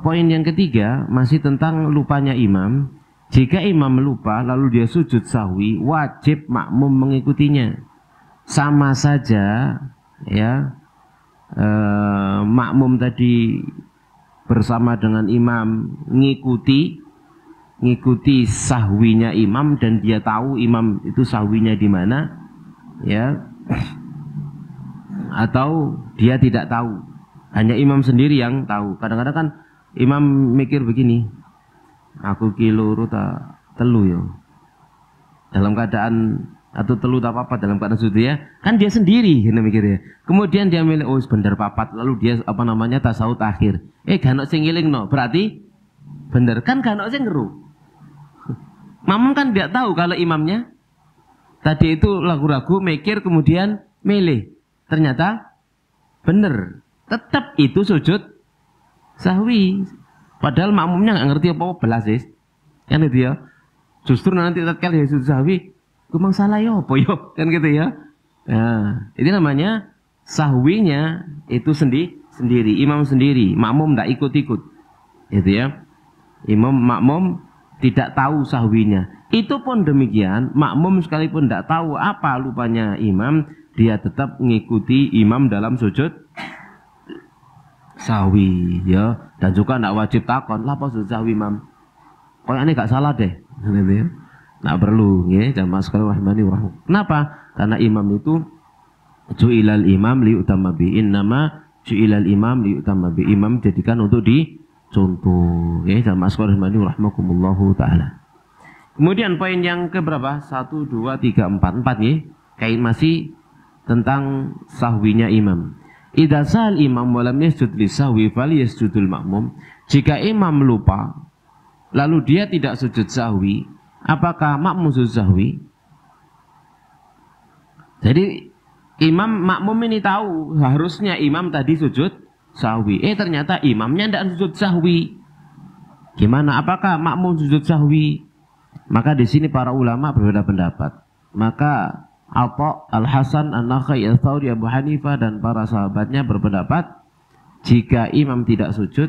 poin yang ketiga masih tentang lupanya imam. Jika imam lupa lalu dia sujud sahwi, wajib makmum mengikutinya. Sama saja, ya, makmum tadi bersama dengan imam ngikuti sahwinya imam, dan dia tahu imam itu sahwinya di mana, ya, atau dia tidak tahu, hanya imam sendiri yang tahu. Kadang-kadang kan imam mikir begini, aku kiluru tak telu yo, dalam keadaan atau telu tak apa dalam keadaan sujud, ya, kan dia sendiri ini mikirnya. Kemudian dia milih, oh bener papat, lalu dia tasawuf akhir, ganok sing ngelingno, berarti bener kan, ganok sing ngeru. Makmum kan tidak tahu kalau imamnya tadi itu ragu-ragu mikir kemudian milih, ternyata bener, tetap itu sujud sahwi, padahal makmumnya nggak ngerti apa-apa belas, kan itu ya. Justru nanti tatkala dia sujud sahwi, Kumang salah yo apa yo kan gitu ya. Nah, ini namanya sahwinya itu sendiri, imam sendiri, makmum tidak ikut-ikut. Gitu ya. Imam makmum tidak tahu sahwinya. Itu pun demikian, makmum sekalipun tidak tahu apa lupanya imam, dia tetap mengikuti imam dalam sujud sahwi ya. Dan juga tidak wajib takon, lah apa sujud sahwi imam? Kayaknya gak salah deh. Gitu ya. Nggak perlu ya, jamaah sekalian rahimani wa rahmatullahi. Kenapa? Karena imam itu ju'ilal imam liutamma bi. Innama ju'ilal imam liutamma bi. Imam jadikan untuk dicontoh. Ya, jamaah sekalian rahimani wa rahmakumullahu taala. Kemudian poin yang keberapa? 1 2 3 4 ya. Kayak masih tentang sahwinya imam. Idza sal imam wa lam yasjud li sahwi falyasjudul makmum. Jika imam lupa lalu dia tidak sujud sahwi, apakah makmum sujud sahwi? Jadi imam makmum ini tahu harusnya imam tadi sujud sahwi. Ternyata imamnya tidak sujud sahwi. Gimana? Apakah makmum sujud sahwi? Maka di sini para ulama berbeda pendapat. Maka Atha, Al-Hasan, An-Nakhai, Al-Thawri, Abu Hanifah dan para sahabatnya berpendapat jika imam tidak sujud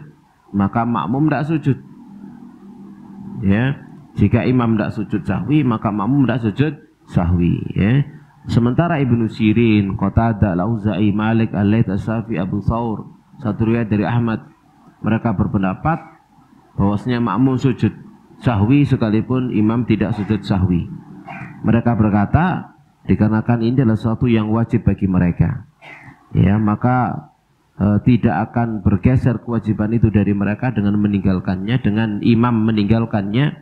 maka makmum tidak sujud. Ya, jika imam tidak sujud sahwi maka makmum tidak sujud sahwi. Ya. Sementara Ibnu Sirin, Qatadah, Al-Auza'i, Malik, Al-Laits, As-Syafi'i, Abu Thawr, satu riwayat dari Ahmad, mereka berpendapat bahwasanya makmum sujud sahwi sekalipun imam tidak sujud sahwi. Mereka berkata dikarenakan ini adalah sesuatu yang wajib bagi mereka. Ya, maka tidak akan bergeser kewajiban itu dari mereka dengan meninggalkannya, dengan imam meninggalkannya,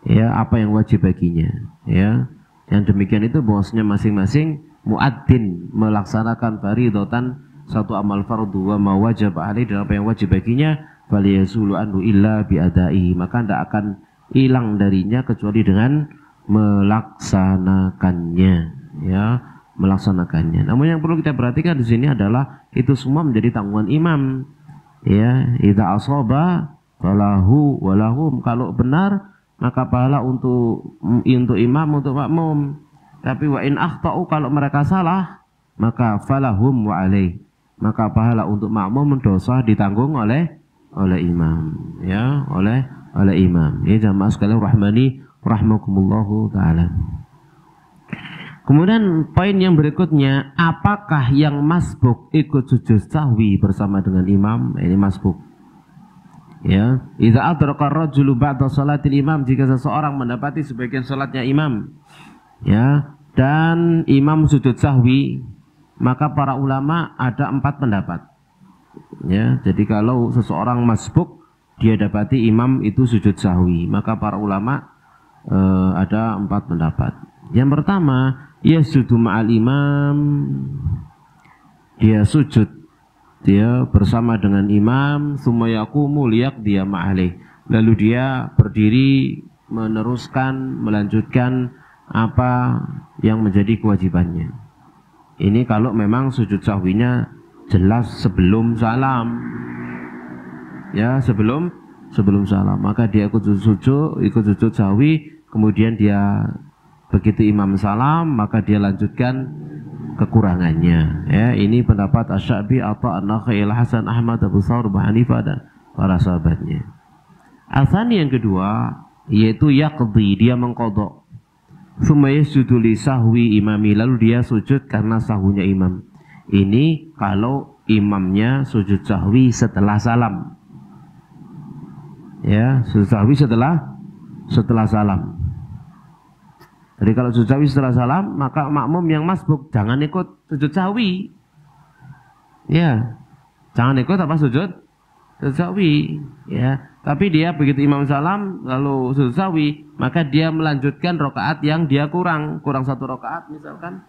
ya, apa yang wajib baginya. Ya, yang demikian itu bahwasanya masing-masing muadzin melaksanakan faridatan satu amal fardu wa ma wajib alaihi, dan apa yang wajib baginya faliyazulu anhu illa biadai, maka tidak akan hilang darinya kecuali dengan melaksanakannya, ya, melaksanakannya. Namun yang perlu kita perhatikan di sini adalah itu semua menjadi tanggungan imam. Ya, idza asaba falahu walahum, kalau benar maka pahala untuk imam, untuk makmum. Tapi wa in akhtau, kalau mereka salah maka falahum wa alaih, maka pahala untuk makmum, dosa ditanggung oleh imam, ya, oleh imam. Ya, jamaah sekalian rahmani rahmakumullahu taala. Kemudian poin yang berikutnya, apakah yang masbuk ikut sujud sahwi bersama dengan imam? Ini masbuk. Ya, idza adraka ar-rajulu ba'da salatil imam, jika seseorang mendapati sebagian salatnya imam, ya, dan imam sujud sahwi, maka para ulama ada 4 pendapat. Ya, jadi kalau seseorang masbuk dia dapati imam itu sujud sahwi, maka para ulama ada 4 pendapat. Yang pertama, yasjudu ma'al imam, dia sujud, dia bersama dengan imam, tsumma yaqumu liyaqdiya ma'alih, lalu dia berdiri meneruskan, melanjutkan apa yang menjadi kewajibannya. Ini kalau memang sujud sahwinya jelas sebelum salam. Ya, sebelum salam, maka dia ikut sujud sahwi, kemudian dia begitu imam salam maka dia lanjutkan kekurangannya. Ya, ini pendapat Asy-Sya'bi, Atha, An-Nakhai, Al-Hasan, Ahmad, Abu Thawr, Abu Hanifah dan para sahabatnya. Al-Thani yang kedua yaitu yaqdi, dia mengqadha. Tsumma yasjudu li sahwi imami, lalu dia sujud karena sahwunya imam. Ini kalau imamnya sujud sahwi setelah salam. Ya, sujud sahwi setelah salam. Jadi kalau sujud sahwi setelah salam, maka makmum yang masbuk jangan ikut sujud sahwi. Ya, jangan ikut apa sujud sahwi. Ya, tapi dia begitu imam salam lalu sujud sahwi, maka dia melanjutkan rakaat yang dia kurang 1 rakaat misalkan,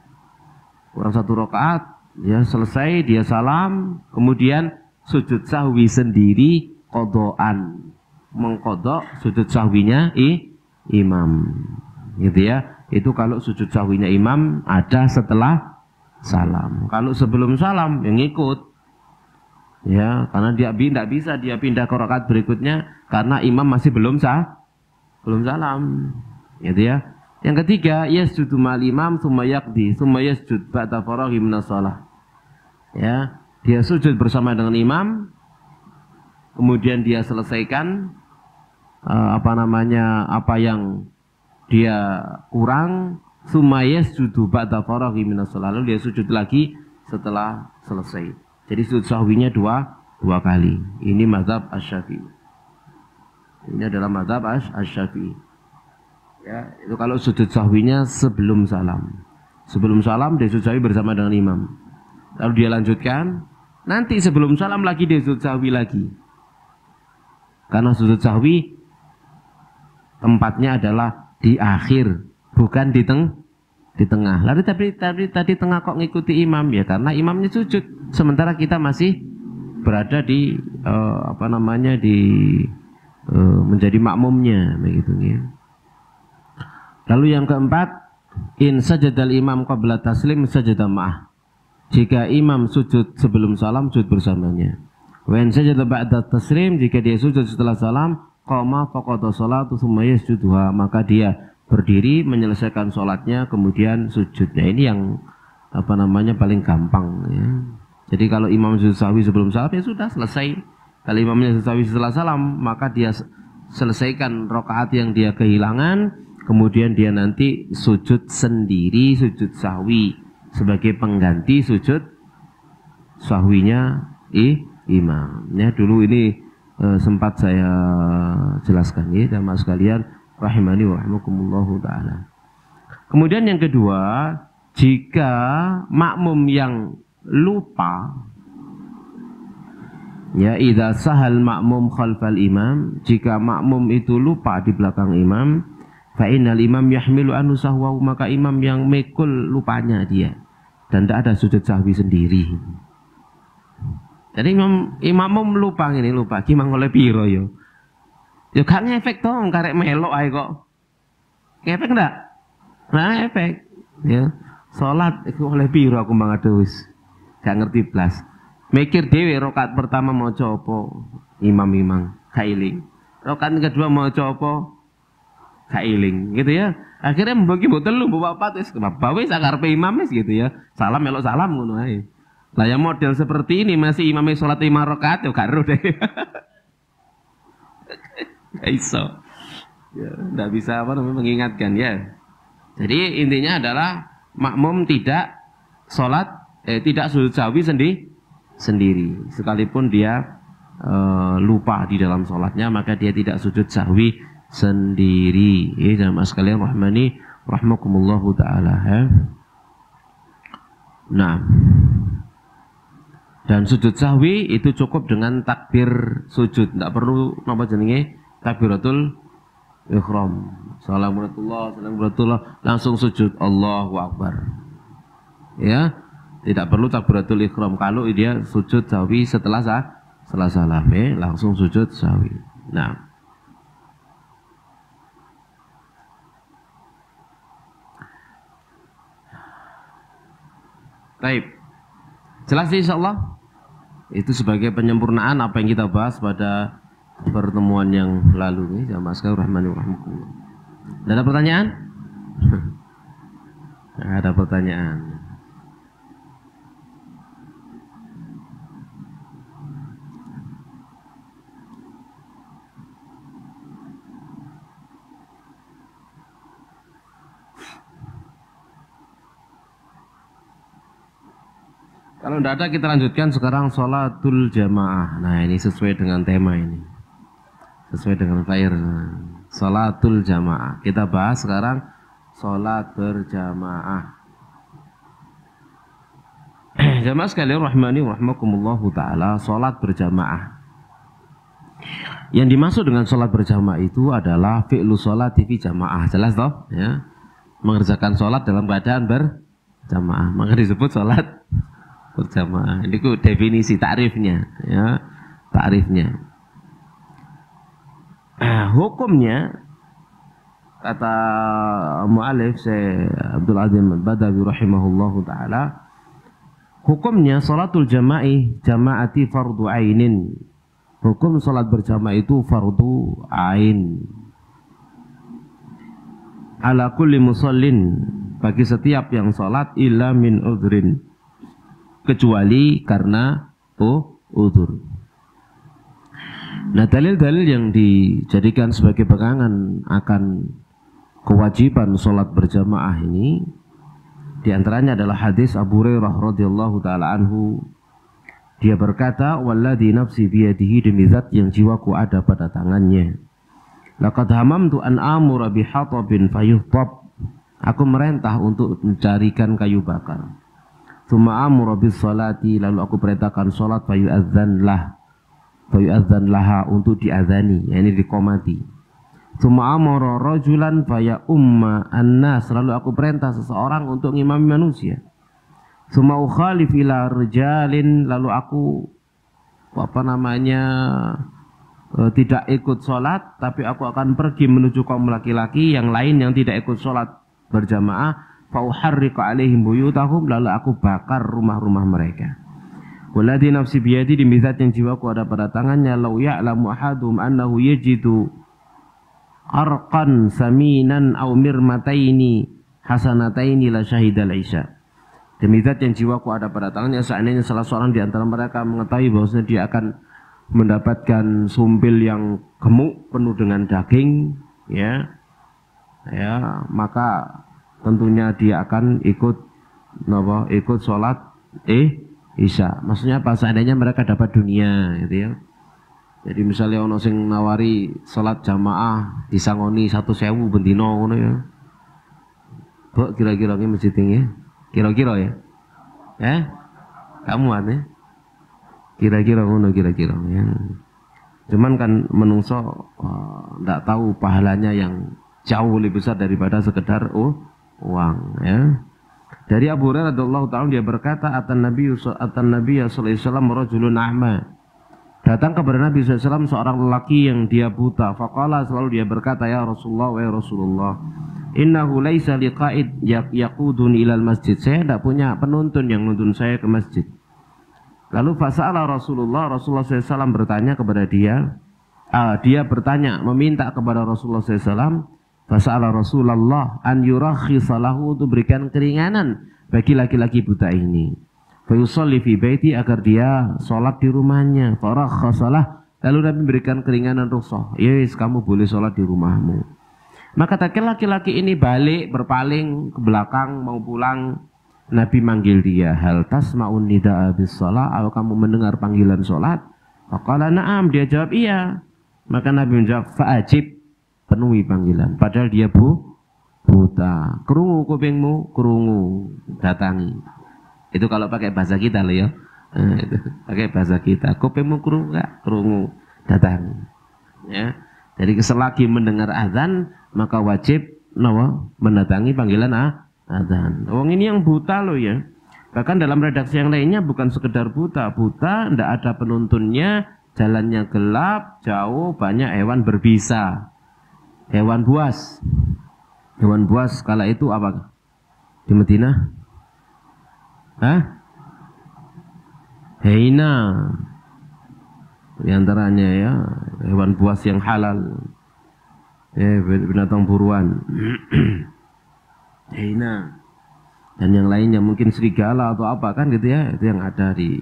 kurang 1 rakaat, ya, selesai dia salam, kemudian sujud sahwi sendiri qadhaan, mengqadha sujud sahwinya imam, gitu ya. Itu kalau sujud sahwinya imam ada setelah salam. Kalau sebelum salam yang ikut, ya, karena dia tidak bisa dia pindah ke rakaat berikutnya karena imam masih belum salam, gitu ya. Yang ketiga, yasjudu ma'al imam tsumma yaqdi tsumma yasjud ba'da faraghi minas shalah. Ya, dia sujud bersama dengan imam, kemudian dia selesaikan apa yang dia kurang, tsumma yasjudu ba'da faraghi minas shalah. Lalu dia sujud lagi setelah selesai. Jadi sujud sahwinya dua kali. Ini mazhab Asy-Syafi'i. Ini adalah mazhab Asy-Syafi'i. Ya, itu kalau sujud sahwinya sebelum salam. Sebelum salam dia sujud sahwi bersama dengan imam. Lalu dia lanjutkan, nanti sebelum salam lagi dia sujud sahwi lagi. Karena sujud sahwi tempatnya adalah di akhir, bukan di tengah. Lalu tadi tengah kok ngikuti imam, ya karena imamnya sujud, sementara kita masih berada di menjadi makmumnya begitu ya. Lalu yang keempat, in sajadal imam qabla taslim sajada ma'ah. Jika imam sujud sebelum salam, sujud bersamanya. Wa in sajada ba'da taslim, jika dia sujud setelah salam, qama faqada sholatu tsumma yasjuduha, maka dia berdiri menyelesaikan sholatnya kemudian sujud. Nah, ini yang paling gampang ya. Jadi kalau imam sujud sahwi sebelum salam, ya sudah selesai. Kalau imamnya sujud sahwi setelah salam, maka dia selesaikan rakaat yang dia kehilangan. Kemudian dia nanti sujud sendiri, sujud sahwi sebagai pengganti sujud sahwinya imam. Ya, dulu ini sempat saya jelaskan ya, jamaah sekalian rahimani wa rahimakumullahu taala. Kemudian yang kedua, jika makmum yang lupa, ya idza sahal makmum khalfal imam, jika makmum itu lupa di belakang imam, fa innal imam yahmilu anhu sahwahu, maka imam yang mekul lupanya dia dan tidak ada sujud sahwi sendiri. Jadi imam lupa gimana oleh piro yo. Yo gak ngefek toh karek melok ae kok. Ngefek ndak? Nah, efek. Ya. Salat iku oleh piro aku mangadus. Gak ngerti blas. Mikir dhewe rakaat pertama maca apa? Imam kailing. Rakaat kedua maca apa? Kailing gitu ya. Akhirnya membagi botol lu bawa papat wis wis akarepe imam wis gitu ya. Salam melok salam ngono ae. Lah yang model seperti ini masih imamnya sholat 5 rakaat ya gak ero deh. Gak iso. Ya, enggak bisa mengingatkan ya. Jadi intinya adalah makmum tidak sholat tidak sujud sahwi sendiri. Sekalipun dia lupa di dalam sholatnya, maka dia tidak sujud sahwi sendiri. Ya, jamaah sekalian rahmani rahmakumullahu taala ya. Nah, dan sujud sahwi itu cukup dengan takbir sujud, tidak perlu napa jenenge takbiratul ihram. Assalamualaikum langsung sujud Allahu akbar. Ya, tidak perlu takbiratul ihram kalau dia sujud sahwi setelah salam langsung sujud sahwi. Nah, baik, jelas insyaallah. Itu sebagai penyempurnaan apa yang kita bahas pada pertemuan yang lalu nih, jamaah sekalian rahmani rahimakumullah. Ada pertanyaan? Ada pertanyaan. Kalau tidak ada, kita lanjutkan sekarang sholatul jamaah. Nah, ini sesuai dengan tema ini, sesuai dengan flyer. Sholatul jamaah. Kita bahas sekarang sholat berjamaah. Jamaah sekalian rahmani rahimakumullahu taala, sholat berjamaah. Yang dimaksud dengan sholat berjamaah itu adalah fi'lu sholati fi jamaah. Jelas toh? Ya. Mengerjakan sholat dalam keadaan berjamaah. Maka disebut sholat berjamaah. Ini ku definisi takrifnya, ya, takrifnya. Hukumnya kata mu'alif Syekh Abdul Azim Badawi rahimahullahu taala, hukumnya salatul jamaati fardu ainin. Hukum salat berjamaah itu fardu ain. ala kulli musallin, bagi setiap yang sholat, illa min udhrin, kecuali karena udhur. Nah, dalil-dalil yang dijadikan sebagai pegangan akan kewajiban sholat berjamaah ini, diantaranya adalah hadis Abu Hurairah radhiyallahu taala anhu. Dia berkata, walladzi nafsi biyadihi, demi zat yang jiwaku ada pada tangannya, laqad hamamtu an amura bihatabin fayuhtab, aku merintah untuk mencarikan kayu bakar. Tsumma amura bis salati, lalu aku perintahkan salat, fayu'adzan laha, untuk diazani, yakni diqomati. Tsumma amara rajulan faya umma annas, lalu aku perintah seseorang untuk ngimami manusia. Tsumma ukhalif ila rijalin, lalu aku tidak ikut sholat, tapi aku akan pergi menuju kaum laki-laki yang lain yang tidak ikut sholat berjamaah. Fa uharriqu alaihim buyutahum, lalu aku bakar rumah-rumah mereka. Walladzi nafsi biyadi, demi zat yang jiwaku ada pada tangannya, law ya'lamu ahadum annahu yajidu arqan saminan aw mirmataini hasanataini la syahidal isya. Demi zat yang jiwaku ada pada tangannya, seandainya salah seorang di antara mereka mengetahui bahwasanya dia akan mendapatkan sumpil yang gemuk penuh dengan daging, ya, maka tentunya dia akan ikut sholat isya. Maksudnya apa? Seandainya mereka dapat dunia, gitu ya. Jadi misalnya ono sing nawari sholat jamaah disangoni 1.000 bendino ngono ya. Kok kira-kira ki masjid ini? Kira-kira ya? Kamu ada? Kira-kira ngono kira-kira ya. Cuman kan menungso ndak tahu pahalanya yang jauh lebih besar daripada sekedar uang, ya. Dari Abu Hurairah radhiyallahu ta'ala, dia berkata, atan Nabi sallallahu alaihi wasallam rajulun a'ma, datang kepada Nabi SAW seorang lelaki yang dia buta. Faqala, selalu dia berkata, ya Rasulullah, wa ya Rasulullah, innahu laisa liqa'id yaquduni ilal masjid, saya tidak punya penuntun yang menuntun saya ke masjid. Lalu fasa'ala Rasulullah SAW bertanya kepada dia, dia bertanya, meminta kepada Rasulullah SAW, fasa'ala Rasulullah an yurakhisa lahu, untuk berikan keringanan bagi laki-laki buta ini. Fayusalli fi baiti, agar dia sholat di rumahnya. Farakhasalah, lalu Nabi berikan keringanan rukhsah, yes, kamu boleh sholat di rumahmu. Maka laki-laki ini balik berpaling ke belakang mau pulang. Nabi manggil dia, hal tasma'un nida'a bis shalah, atau kamu mendengar panggilan sholat? Faqala na'am, dia jawab iya. Maka Nabi menjawab, fa'ajib, penuhi panggilan. Padahal dia buta. Kerungu kupingmu, kerungu, datangi. Itu kalau pakai bahasa kita loh ya. Itu pakai bahasa kita. Kupingmu kerungu enggak? Kerungu, datangi. Ya. Jadi selagi mendengar azan, maka wajib mendatangi panggilan azan. Wong ini yang buta loh ya. Bahkan dalam redaksi yang lainnya bukan sekedar buta, ndak ada penuntunnya, jalannya gelap, jauh, banyak hewan berbisa. Hewan buas. Hewan buas kala itu apa? Di Madinah? Hyena. Di antaranya ya, hewan buas yang halal. Binatang buruan. Hyena. Dan yang lainnya mungkin serigala atau apa kan gitu ya, itu yang ada di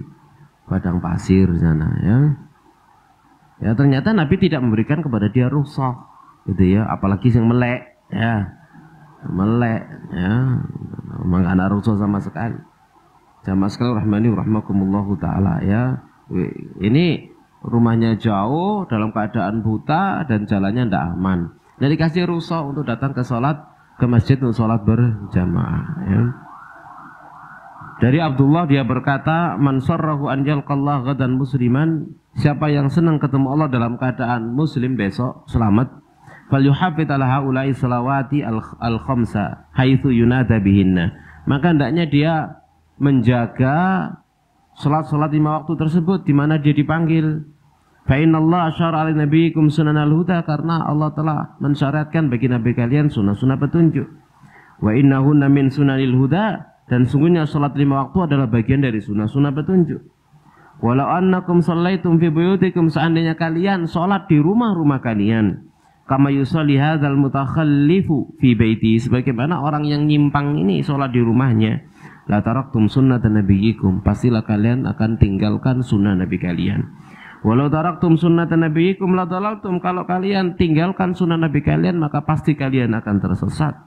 padang pasir sana ya. Ya ternyata Nabi tidak memberikan kepada dia rukhsah gitu ya, apalagi yang melek ya. Melek ya. Memang enggak ada rukhsah sama sekali. Jamaah sekalian rahmani rahmakumullahu taala ya. Ini rumahnya jauh, dalam keadaan buta dan jalannya tidak aman. Jadi dikasih rukhsah untuk datang ke masjid untuk sholat berjamaah ya. Dari Abdullah dia berkata, man sarrahu an yalqallah ghadan musliman, siapa yang senang ketemu Allah dalam keadaan muslim besok selamat, falyuhafidz ala haula'i salawati al-khamsa haitsu yunada bihinna, maka hendaknya dia menjaga salat-salat 5 waktu tersebut di mana dia dipanggil. Fa innallaha asyara ala nabiyikum sunanal huda, karena Allah telah mensyariatkan bagi nabi kalian sunnah-sunnah petunjuk. Wa innahunna min sunanil huda, dan sungguhnya salat 5 waktu adalah bagian dari sunnah-sunnah petunjuk. Walau annakum shallaitum fi buyutikum, seandainya kalian salat di rumah-rumah kalian, kama yusalli hadzal mutakhallifu fi baiti, sebagaimana orang yang nyimpang ini sholat di rumahnya. La taraktum sunnatan nabiyyikum, pastilah kalian akan tinggalkan sunnah nabi kalian. Walau taraktum sunnatan nabiyyikum la dalaltum, kalau kalian tinggalkan sunnah nabi kalian maka pasti kalian akan tersesat.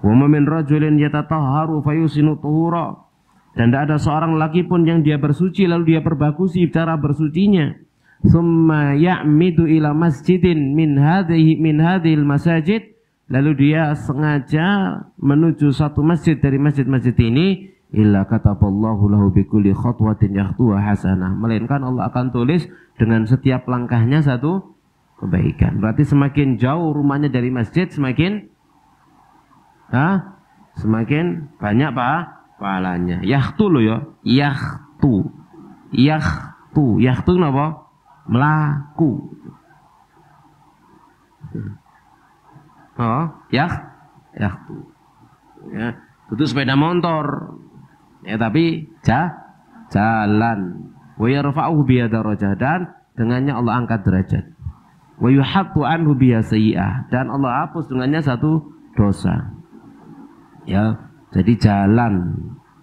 Wa ma min rajulin yatatahharu fayusinu tuhura, dan tidak ada seorang laki pun yang dia bersuci lalu dia perbagusi cara bersucinya. Summa ya'midu ila masjidin min hadhil masajid, lalu dia sengaja menuju satu masjid dari masjid-masjid ini, illa kataballahu lahu bikulli khatwatin yakhtuha hasanah, melainkan Allah akan tulis dengan setiap langkahnya satu kebaikan. Berarti semakin jauh rumahnya dari masjid semakin semakin banyak pahalanya. Yakhtu loh ya, yakhtu kenapa? Melaku. Yakhtu. Ya, itu sepeda motor. Ya, tapi jalan. Wa yarfa'uhu biha darajah, dan dengannya Allah angkat derajat. Wa yuhattu anhu biha sayyi'ah, dan Allah hapus dengannya satu dosa. Ya, jadi jalan,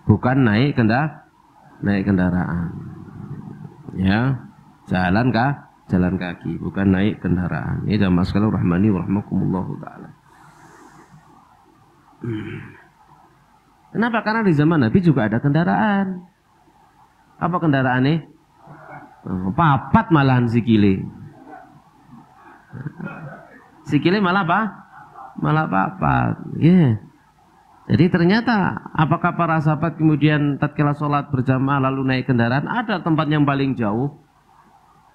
bukan naik kendaraan. Ya, jalan kaki, bukan naik kendaraan. Ini jamaah sekalian rahmani wa rahmakumullah taala. Kenapa? Karena di zaman Nabi juga ada kendaraan. Apa kendaraannya? Papat malahan sikile. Sikile malah apa? Malah papat. Yeah. Jadi ternyata apakah para sahabat kemudian tatkala sholat berjamaah lalu naik kendaraan, ada tempat yang paling jauh.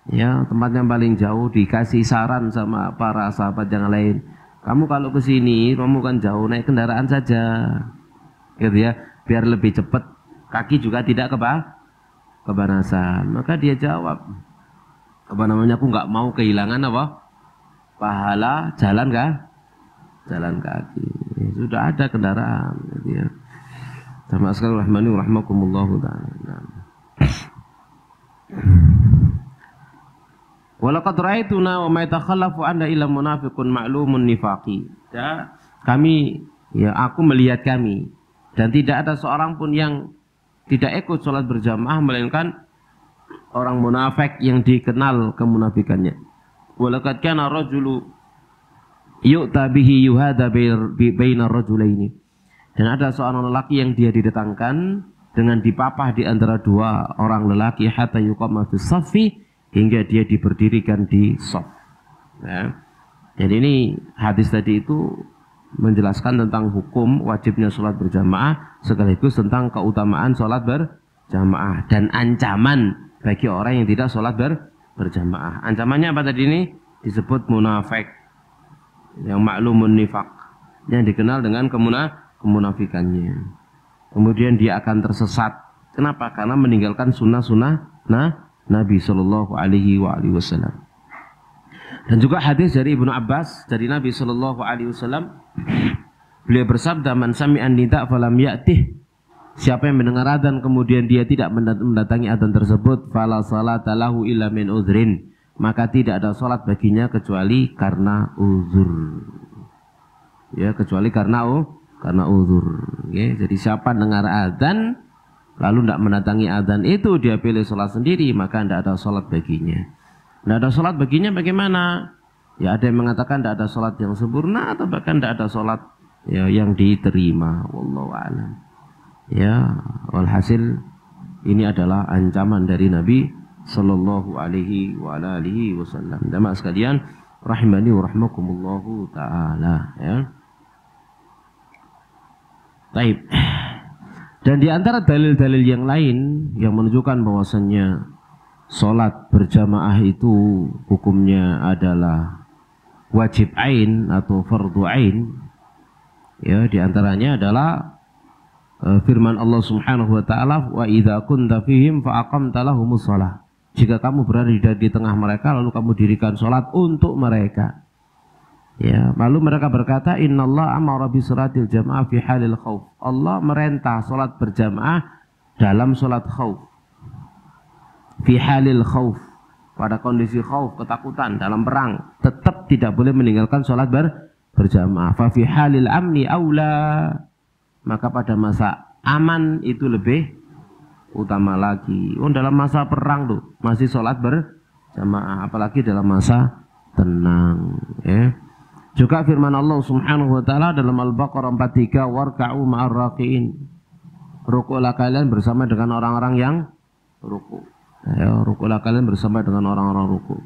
Ya, tempat yang paling jauh, dikasih saran sama para sahabat yang lain. Kamu kalau ke sini, kamu kan jauh, naik kendaraan saja. Gitu ya, biar lebih cepat, kaki juga tidak kebanasan. Maka dia jawab, aku nggak mau kehilangan pahala jalan kaki. Sudah ada kendaraan, gitu ya. Sama sekali rahmani rahmakumullahu ta'ala. Walaqad ra'aituna wa ma yatakhallafu anna illa munafiqun ma'lumun nifaqi. Ya, aku melihat kami, dan tidak ada seorang pun yang tidak ikut sholat berjamaah melainkan orang munafik yang dikenal kemunafikannya. Walaqad kana rajulu yu'ta bihi yuhada baina rajulaini, dan ada seorang lelaki yang dia didatangkan dengan dipapah di antara dua orang lelaki, hatta yuqama fi shaffi, hingga dia diberdirikan di shaf. Ya. Jadi ini hadis tadi itu menjelaskan tentang hukum wajibnya sholat berjamaah, sekaligus tentang keutamaan sholat berjamaah dan ancaman bagi orang yang tidak sholat berjamaah. Ancamannya apa tadi ini? Disebut munafik, yang maklumun nifaq, yang dikenal dengan kemunafikannya. Kemudian dia akan tersesat. Kenapa? Karena meninggalkan sunnah-sunnah Nabi Shallallahu Alaihi Wasallam. Dan juga hadis dari Ibnu Abbas dari Nabi Shallallahu Alaihi Wasallam, beliau bersabda, man sami'an nida falam ya'tih, siapa yang mendengar adzan kemudian dia tidak mendatangi adzan tersebut, fala salata lahu illa min udhrin, maka tidak ada salat baginya kecuali karena uzur. Ya, kecuali karena uzur. Ya, jadi siapa dengar adzan lalu tidak mendatangi adzan itu, dia pilih sholat sendiri, maka tidak ada sholat baginya. Tidak ada sholat baginya bagaimana? Ya, ada yang mengatakan tidak ada sholat yang sempurna, atau bahkan tidak ada sholat ya, yang diterima. Wallahu a'lam. Ya, walhasil ini adalah ancaman dari Nabi Sallallahu Alaihi Wasallam. Jamaah sekalian, rahimani wa rahmakumullahu ta'ala. Ya. Taib. Dan di antara dalil-dalil yang lain yang menunjukkan bahwasannya sholat berjamaah itu hukumnya adalah wajib ain atau fardu ain, ya, di antaranya adalah firman Allah Subhanahu wa taala, wa idza kunta fihim fa aqamta lahumus shalah. Jika kamu berada di tengah mereka lalu kamu dirikan sholat untuk mereka. Ya, lalu mereka berkata, innallaha amara bi salatil jamaah fi halil khauf. Allah merintah salat berjamaah dalam salat khauf. Fi halil khauf, pada kondisi khauf, ketakutan dalam perang, tetap tidak boleh meninggalkan sholat berjamaah. Fa fi halil amni aula, maka pada masa aman itu lebih utama lagi. Dalam masa perang tuh masih sholat berjamaah, apalagi dalam masa tenang. Ya. Juga firman Allah Subhanahu wa taala dalam Al-Baqarah 43, warka'u ma'ar raqiin. Rukuklah kalian bersama dengan orang-orang yang rukuk. Ya, rukuklah kalian bersama dengan orang-orang rukuk.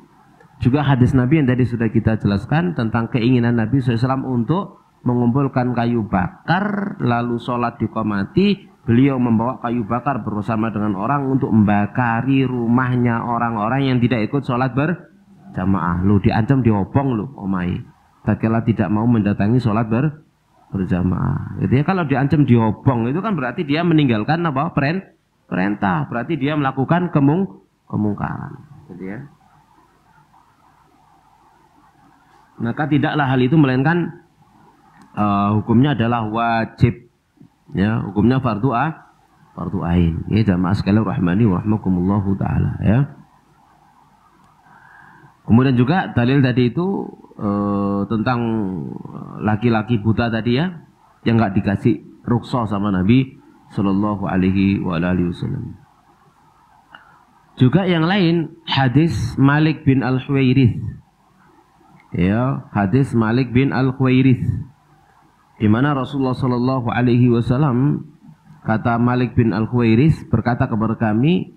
Juga hadis Nabi yang tadi sudah kita jelaskan tentang keinginan Nabi SAW untuk mengumpulkan kayu bakar lalu sholat diqomati. Beliau membawa kayu bakar bersama dengan orang untuk membakari rumahnya orang-orang yang tidak ikut sholat berjamaah. Lu diancam diobong lu omai. Tatkala tidak mau mendatangi sholat berjamaah. Jadi kalau diancam diobong itu kan berarti dia meninggalkan apa? Perintah. Berarti dia melakukan kemungkaran. Gitu ya. Maka tidaklah hal itu melainkan hukumnya adalah wajib. Ya, hukumnya fardu ain. Ya, jamaah sekalian rahmani wa rahmakumullahu taala ya. Kemudian juga dalil tadi itu tentang laki-laki buta tadi ya, yang enggak dikasih rukhsah sama Nabi sallallahu alaihi wasallam. Juga yang lain hadis Malik bin Al-Huwairits. Ya, hadis Malik bin Al-Huwairits di mana Rasulullah sallallahu alaihi wasallam kata Malik bin Al-Huwairits berkata kepada kami,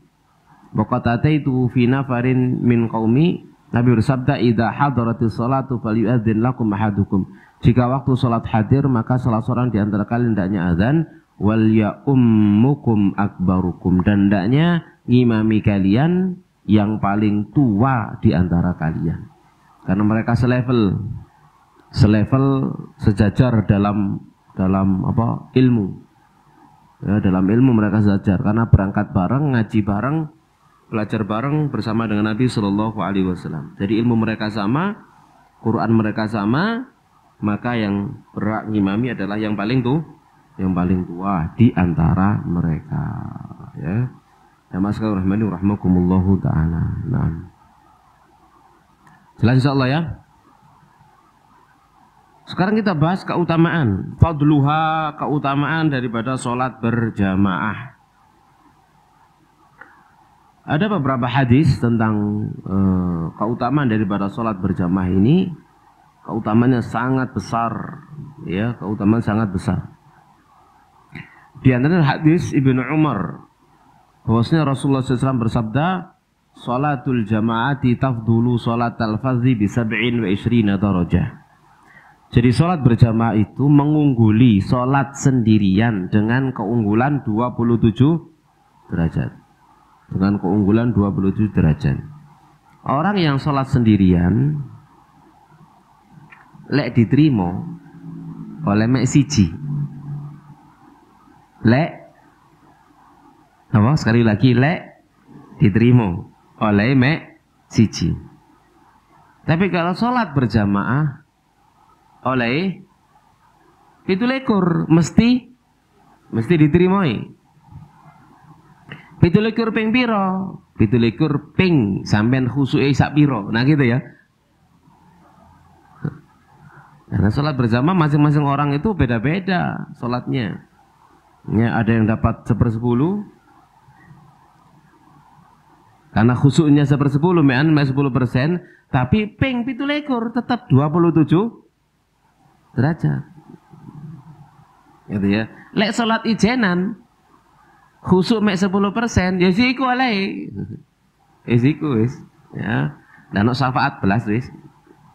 "Waqataitu fi nafarin min qaumi." Nabi bersabda, "Idza hadaratis salatu falyu'adzin lakum ahadukum." Jika waktu salat hadir maka salah seorang di antara kalian hendaknya azan, wal ya'ummukum akbarukum, dan hendaknya ngimami kalian yang paling tua di antara kalian. Karena mereka selevel, sejajar dalam apa? Ilmu. Ya, dalam ilmu mereka sejajar karena berangkat bareng, ngaji bareng, belajar bareng bersama dengan Nabi Shallallahu Alaihi Wasallam. Jadi ilmu mereka sama, Quran mereka sama, maka yang berhak ngimami adalah yang paling tua di antara mereka. Ya, Jamaah rahmani rahmakumullahu taala. Nah, jelas insyaallah ya. Sekarang kita bahas keutamaan, fadluha, keutamaan daripada sholat berjamaah. Ada beberapa hadis tentang keutamaan daripada sholat berjamaah ini. Keutamaannya sangat besar, ya, keutamaan sangat besar. Di antara hadis Ibnu Umar, bahwasanya Rasulullah SAW bersabda, "Sholatul jamaati tafdulu sholatal fardhi bi 27 darajah." Jadi sholat berjamaah itu mengungguli sholat sendirian dengan keunggulan 27 derajat. Dengan keunggulan 27 derajat. Orang yang sholat sendirian lek diterima oleh mek siji. Lek apa? Sekali lagi, lek diterima oleh mek siji. Tapi kalau sholat berjamaah oleh 17 mesti diterimai. 17 ping piro? 17 ping sampean khusuke sak piro. Nah gitu ya. Karena sholat berjamaah masing-masing orang itu beda-beda sholatnya. Ya, ada yang dapat 1/10. Karena khususnya 1/10 mean 10%, tapi ping 17 tetap 27 derajat. Gitu ya. Lek sholat ijenan khusuk mek 10%, ya siku alai. Siku wis, ya. Dan syafaat belas wis.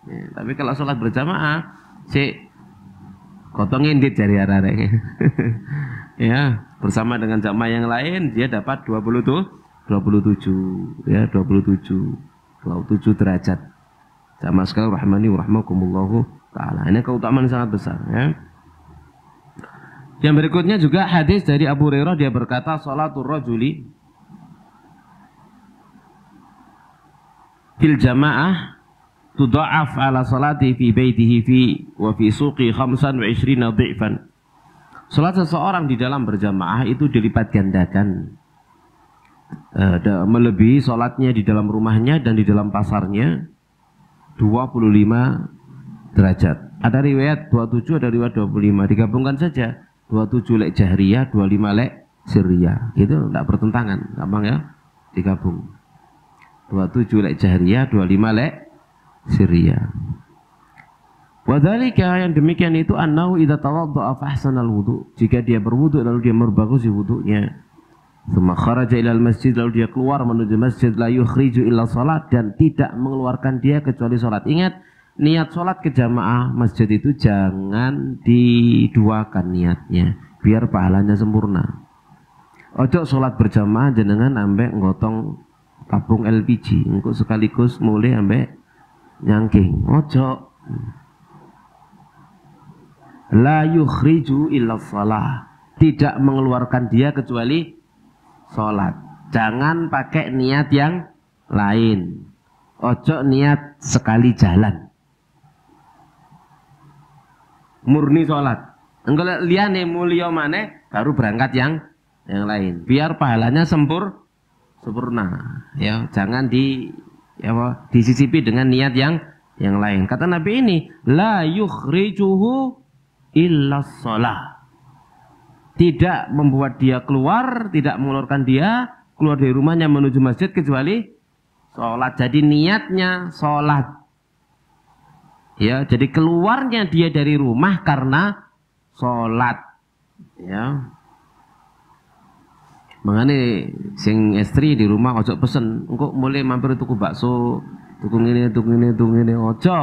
Ya, tapi kalau sholat berjamaah si kotong indit jari arek. Ya, bersama dengan jamaah yang lain dia dapat 27 ya, 27 derajat. Jamaah sekalian rahmani wa rahmakumullahu taala. Ini keutamaan sangat besar ya. Yang berikutnya juga hadis dari Abu Hurairah, dia berkata, "Shalatul rajuli fil jamaah tudha'af ala salati fi baitihi fi wa fi suqi 25 dhi'fan." Salat seseorang di dalam berjamaah itu dilipat gandakan, melebihi salatnya di dalam rumahnya dan di dalam pasarnya 25 derajat. Ada riwayat 27, ada riwayat 25. Digabungkan saja. 27 lek jahriyah, 25 lek sirriyah. Gitu enggak bertentangan, gampang ya? Digabung. 27 lek jahriyah, 25 lek sirriyah. Wadzalika, yang demikian itu annahu idza tawaddaa fa ahsanal wudu. Jika dia berwudu lalu dia memperbaiki wudunya. Tsumma kharaja ilal masjid, lalu dia keluar menuju masjid, la yukhriju illa salat, dan tidak mengeluarkan dia kecuali salat. Ingat, niat salat ke jamaah masjid itu jangan diduakan niatnya, biar pahalanya sempurna. Ojo salat berjamaah jenengan ambek ngotong tabung LPG, engko sekaligus mulai ambek nyangking. Ojo. La yukhriju illa salah, tidak mengeluarkan dia kecuali sholat. Jangan pakai niat yang lain. Ojo niat sekali jalan, murni sholat. Engko liyane mulya maneh baru berangkat yang lain, biar pahalanya sempurna. Ya, jangan disisipi dengan niat yang lain. Kata Nabi ini, la yukhrijuhu illa shalah, tidak membuat dia keluar, tidak mengeluarkan dia keluar dari rumahnya menuju masjid kecuali sholat. Jadi niatnya sholat, ya. Jadi keluarnya dia dari rumah karena sholat, ya. Makanya sing istri di rumah ojo pesen, engkau mulai mampir tuku bakso, tuku ini, ojo.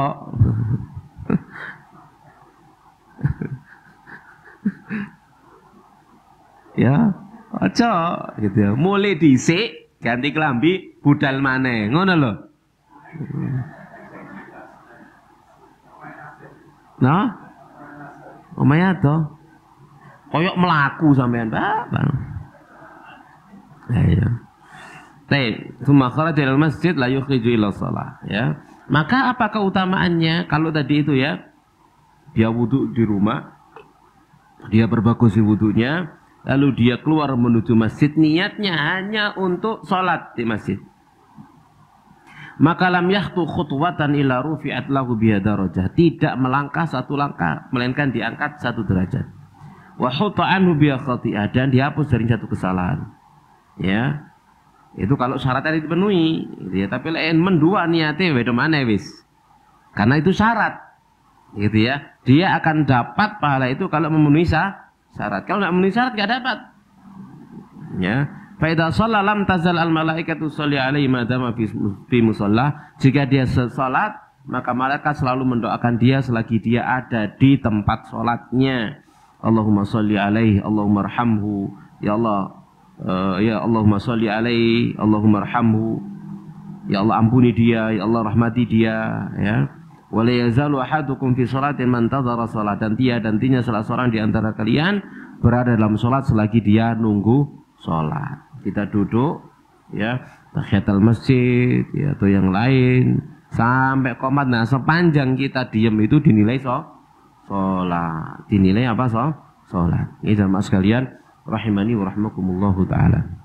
Ya, ojo gitu ya. Mulai dhisik ganti kelambi budal maneh, ngono lho. Nah, omahe to. Koyok melaku sampean, Bang. Ya. Baik, tsumma kharaja ilal masjid la yukhriju illa shalah, ya. Maka apa keutamaannya kalau tadi itu ya? Dia wudu di rumah, dia berbagusi wudunya, lalu dia keluar menuju masjid, niatnya hanya untuk sholat di masjid. Maka lam yakhtu khutwatan illa rufi'at lahu biha darajah, tidak melangkah satu langkah melainkan diangkat satu derajat. Wa hutta anhu biha khati'ah, dan dihapus dari satu kesalahan. Ya. Itu kalau syaratnya dipenuhi, gitu ya. Tapi lain mendua niate wedo maneh wis. Karena itu syarat. Gitu ya, dia akan dapat pahala itu kalau memenuhi syarat. Kalau nggak memenuhi syarat nggak dapat. Ya, fa idza shalla lam tazal al malaikatu sholli alaihi ma dama fi musalla. Jika dia salat, maka malaikat selalu mendoakan dia selagi dia ada di tempat salatnya. Allahumma sholli alaihi, Allahumma arhamhu. Ya Allah, ya Allahumma sholli alaihi, Allahumma arhamhu. Ya Allah ampuni dia, ya Allah rahmati dia, ya. Wala yazalu ahadukum fi sholatin man tadhara shalah, dan tiada salah seorang di antara kalian berada dalam sholat selagi dia nunggu sholat. Kita duduk, ya, tahiyatul masjid, ya, atau yang lain sampai qomat. Nah, sepanjang kita diam itu dinilai sholat. Dinilai apa? Sholat. Ini jamaah sekalian rahimani wa rahmakumullahu taala.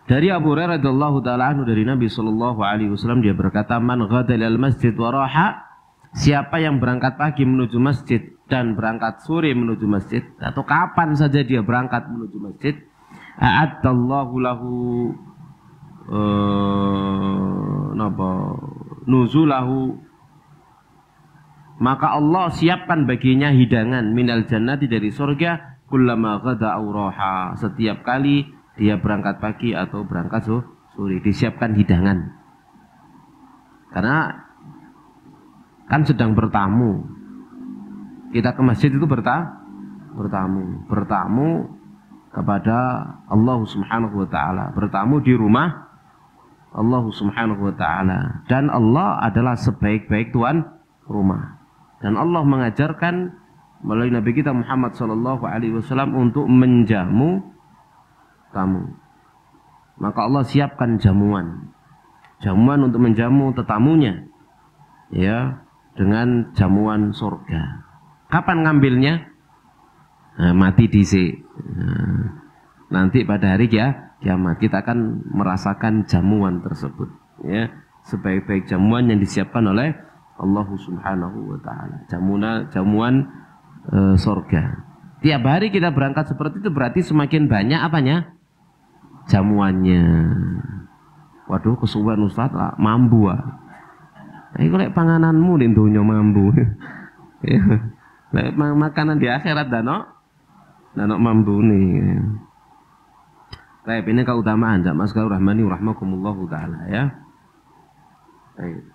Dari Abu Hurairah radhiyallahu taala anhu, dari Nabi sallallahu alaihi wasallam, dia berkata, man ghada ilal masjid wa raha, siapa yang berangkat pagi menuju masjid dan berangkat sore menuju masjid, atau kapan saja dia berangkat menuju masjid, a'addallahu lahu nuzulahu, maka Allah siapkan baginya hidangan minal jannati, dari surga, kullama ghada aw raha, setiap kali dia berangkat pagi atau berangkat sore, disiapkan hidangan. Karena kan sedang bertamu. Kita ke masjid itu bertamu kepada Allah Subhanahu wa taala, bertamu di rumah Allah Subhanahu wa taala, dan Allah adalah sebaik-baik tuan rumah. Dan Allah mengajarkan melalui Nabi kita Muhammad sallallahu alaihi wasallam untuk menjamu tamu. Maka Allah siapkan jamuan untuk menjamu tetamunya, ya, dengan jamuan surga. Kapan ngambilnya? Nah, mati dhisik. Nanti pada hari kiamat kita akan merasakan jamuan tersebut, ya. sebaik-baik jamuan yang disiapkan oleh Allah Subhanahu wa taala. Jamuan surga. Tiap hari kita berangkat seperti itu berarti semakin banyak apanya? Jamuannya. Waduh, kesuwen Ustaz, mambu ah. Iku lek pangananmu ning donya mambu. Lek makanan di akhirat danok mambu nih. Baik, ini keutamaan jamaah sekalian rahmani rahimakumullah taala ya. Baik.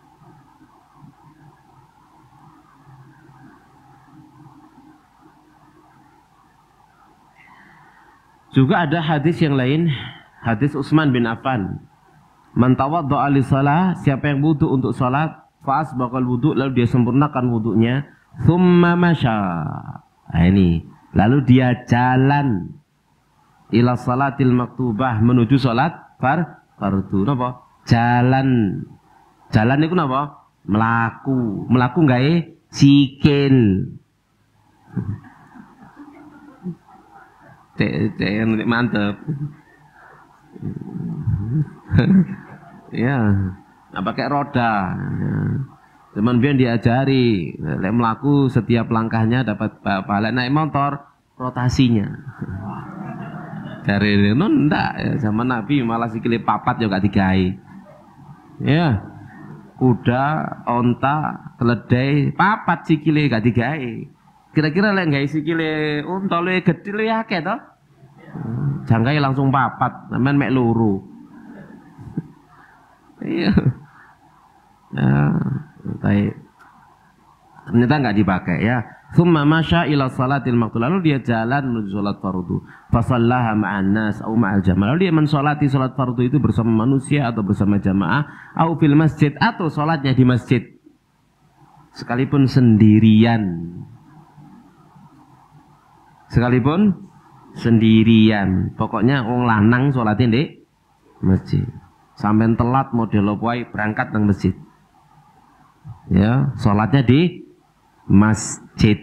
Juga ada hadis yang lain, hadis Utsman bin Affan. Man tawadda'a li shalah, siapa yang wudu untuk salat, fa asbaqal wudu, lalu dia sempurnakan wudunya, tsumma masya. Nah ini, lalu dia jalan ila salatil maktubah, menuju salat fardu. Napa? Jalan. Jalan itu napa? Melaku. Melaku gawe sikil. Mantep. Ya, pakai roda. Cuman biar diajari, lek melaku setiap langkahnya dapat pahala. Naik motor rotasinya. Dari non ndak ya, zaman Nabi malah sikile papat juga digawe. Ya. Kuda, onta, keledai, papat sikile gak digawe. Kira-kira lek gawe sikile unta luwih gedhe luwih akeh to? Jangkai langsung papat, sampean mek loro. Iya. Nah, ternyata nggak dipakai ya. Tsumma masya ila salatil maktub, lalu dia jalan menuju salat fardu. Fa shallaha ma'an nas au ma'al jamaah. Lalu dia mensolati salat fardu itu bersama manusia atau bersama jamaah, au fil masjid, atau salatnya di masjid. Sekalipun sendirian. Pokoknya wong lanang sholatin di masjid. Sampai telat model apa berangkat nang masjid. Ya, sholatnya di masjid.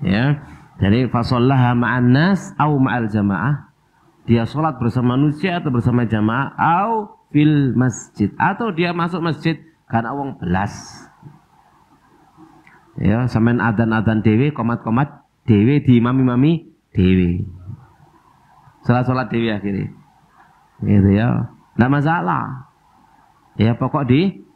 Ya. Jadi fa shallaha ma'an nas au ma'al jamaah. Dia sholat bersama manusia atau bersama jamaah, au fil masjid, atau dia masuk masjid karena wong belas. Ya, sampean adzan-adzan dewe, komat-komat dewe, diimami-mami dewe. Salat dewe akhirnya. Gitu ya. Nggak masalah. Ya pokok di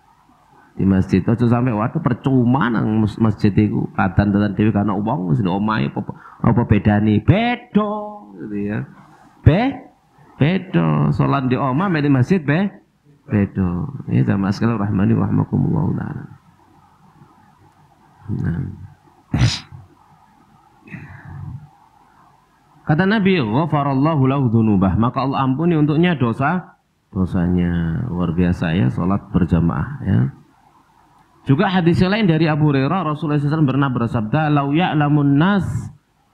masjid. Ojo sampai waduh percuma nang masjid itu. Adzan dewe karena wong wis omahe apa bedane? Beda gitu ya. Beda. Salat di omah mek di masjid beda. Ya jamaah sekalian rahmani rahmakumullah taala. Nah. Kata Nabi, ghafarallahu lahu dzunubah, maka Allah ampuni untuknya dosanya. Luar biasa ya, salat berjamaah ya. Juga hadis lain dari Abu Hurairah, Rasulullah SAW pernah bersabda, "Lau ya'lamun nas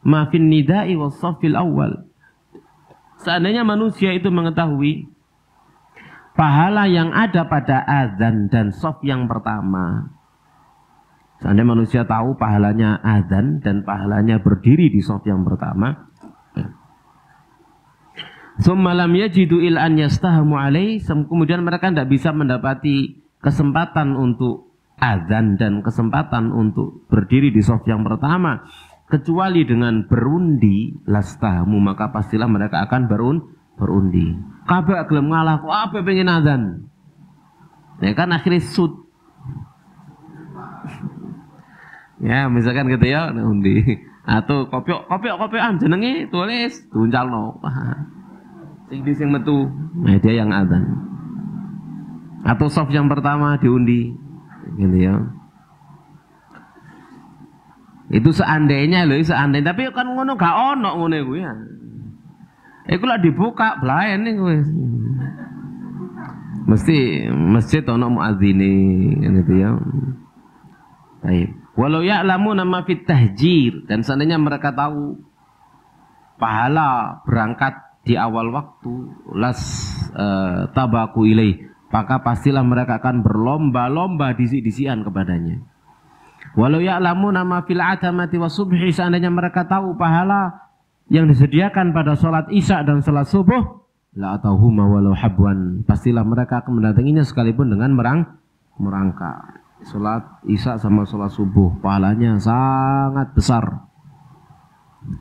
ma fin nida'i was saffil awal." Seandainya manusia itu mengetahui pahala yang ada pada azan dan shaf yang pertama. Seandainya manusia tahu pahalanya azan dan pahalanya berdiri di shaf yang pertama, summa lam yajidu il an yastahamu alaih, kemudian mereka tidak bisa mendapati kesempatan untuk azan dan kesempatan untuk berdiri di shaf yang pertama kecuali dengan berundi, lastahamu, maka pastilah mereka akan berundi. Kabeh gelem ngalah, kok apa pengen azan? Ya kan akhirnya sud. Ya misalkan gitu ya, undi. Atau kopiok jenenge tulis tuncalno. Sing metu, nah dia yang adzan. Atau shaf yang pertama diundi, gitu ya. Itu seandainya loh, tapi kan ngono gak ono ngono iku ya. Iku lah dibuka belayan nih gue. Mesti masjid ono muadzini, gitu ya. Baik. Walau ya'lamu nama fit tahjir, dan seandainya mereka tahu pahala berangkat di awal waktu, las tabaku ilaih, maka pastilah mereka akan berlomba-lomba disi-disian kepadanya. Walau ya'lamu nama fil atamati wa subhi, seandainya mereka tahu pahala yang disediakan pada sholat isya dan sholat subuh, la atauhuma walau habwan, pastilah mereka akan mendatanginya sekalipun dengan merangkak. Salat Isya sama salat subuh pahalanya sangat besar.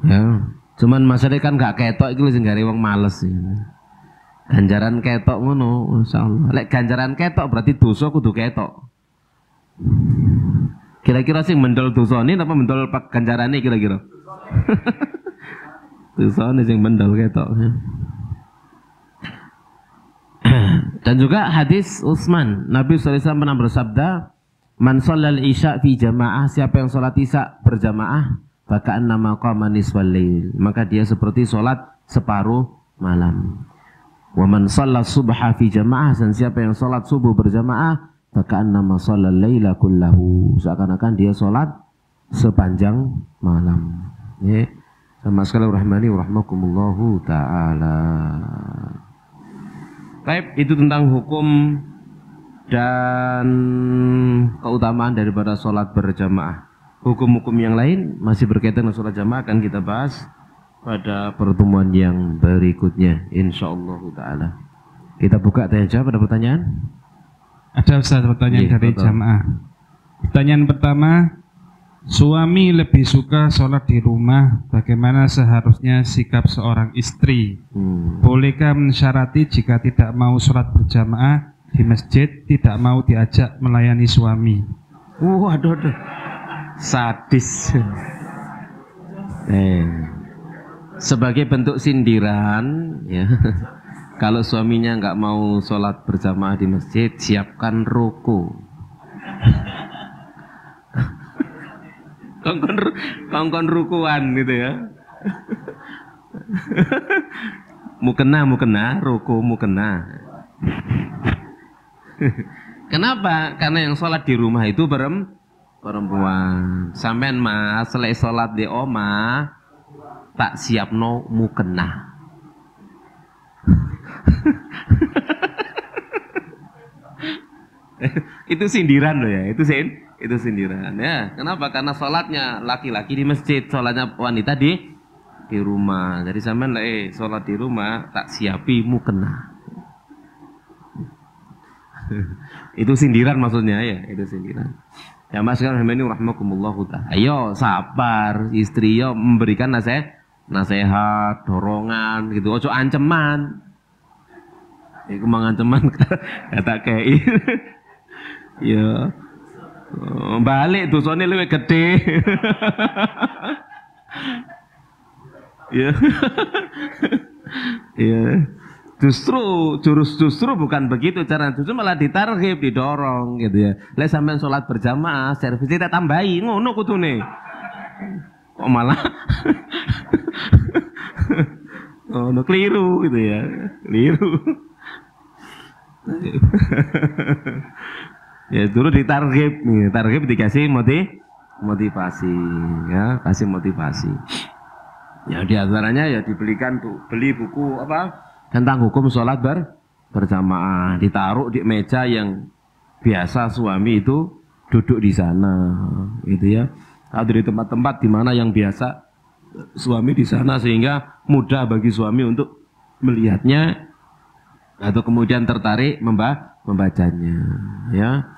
Ya, cuman masalahnya kan gak ketok iki sing gare wong males sih. Ganjaran ketok ngono, masyaallah. Lek ganjaran ketok berarti dosa kudu ketok. Kira-kira sing mendol dosane apa mendol ganjarane kira-kira? Dosane sing mendol ketok. Dan juga hadis Utsman, Nabi SAW pernah bersabda, man shallal isya fi jamaah, siapa yang sholat isya berjamaah, faka'annama qama nisfal lail, maka dia seperti sholat separuh malam. Wa man shalla subha fi jamaah, dan siapa yang sholat subuh berjamaah, faka'annama shallal laila kullahu, seakan-akan dia sholat sepanjang malam. Ya, sama sekali rahmani wa rahmakumullahu ta'ala. Baik, itu tentang hukum dan keutamaan daripada sholat berjamaah. Hukum-hukum yang lain masih berkaitan dengan sholat jamaah akan kita bahas pada pertemuan yang berikutnya, insyaallah ta'ala. Kita buka tanya jawab, ada pertanyaan? Ada Ustaz pertanyaan dari jamaah. Pertanyaan pertama, suami lebih suka sholat di rumah, bagaimana seharusnya sikap seorang istri? Bolehkah mensyarati jika tidak mau sholat berjamaah di masjid, tidak mau diajak melayani suami? Waduh, sadis. Sebagai bentuk sindiran, ya, kalau suaminya nggak mau sholat berjamaah di masjid, siapkan ruku. Kongkon rukuan gitu ya. mukena ruku mukena. Kenapa? Karena yang sholat di rumah itu perempuan. Sampean mas selesai sholat di omah tak siapno mukena. Itu sindiran loh ya, itu sindiran ya. Kenapa? Karena sholatnya laki-laki di masjid, sholatnya wanita di rumah. Jadi sampean sholat di rumah tak siapi mukena. Itu sindiran maksudnya ya, itu sindiran. Ya mas sekalian rahmakumullahu ta'ala. Ayo sabar, istri yo memberikan nasihat, dorongan gitu. Ojo anceman. Iku manganceman kata kei. Ya. Balik dosane luwih gede. Ya. Ya. Justru bukan begitu cara, justru malah ditarghib, didorong gitu ya. Lek sampean sholat berjamaah, servis kita tambahi, ngono kudune. Kok malah oh, keliru gitu ya. Keliru. Ya dulu ditarghib nih, targhib dikasih motivasi ya, kasih motivasi. Ya diantaranya ya dibelikan tuh, beli buku apa tentang hukum sholat berjamaah, ditaruh di meja yang biasa suami itu duduk di sana, gitu ya. Atau di tempat-tempat di mana yang biasa suami di sana, sehingga mudah bagi suami untuk melihatnya atau kemudian tertarik membacanya, ya.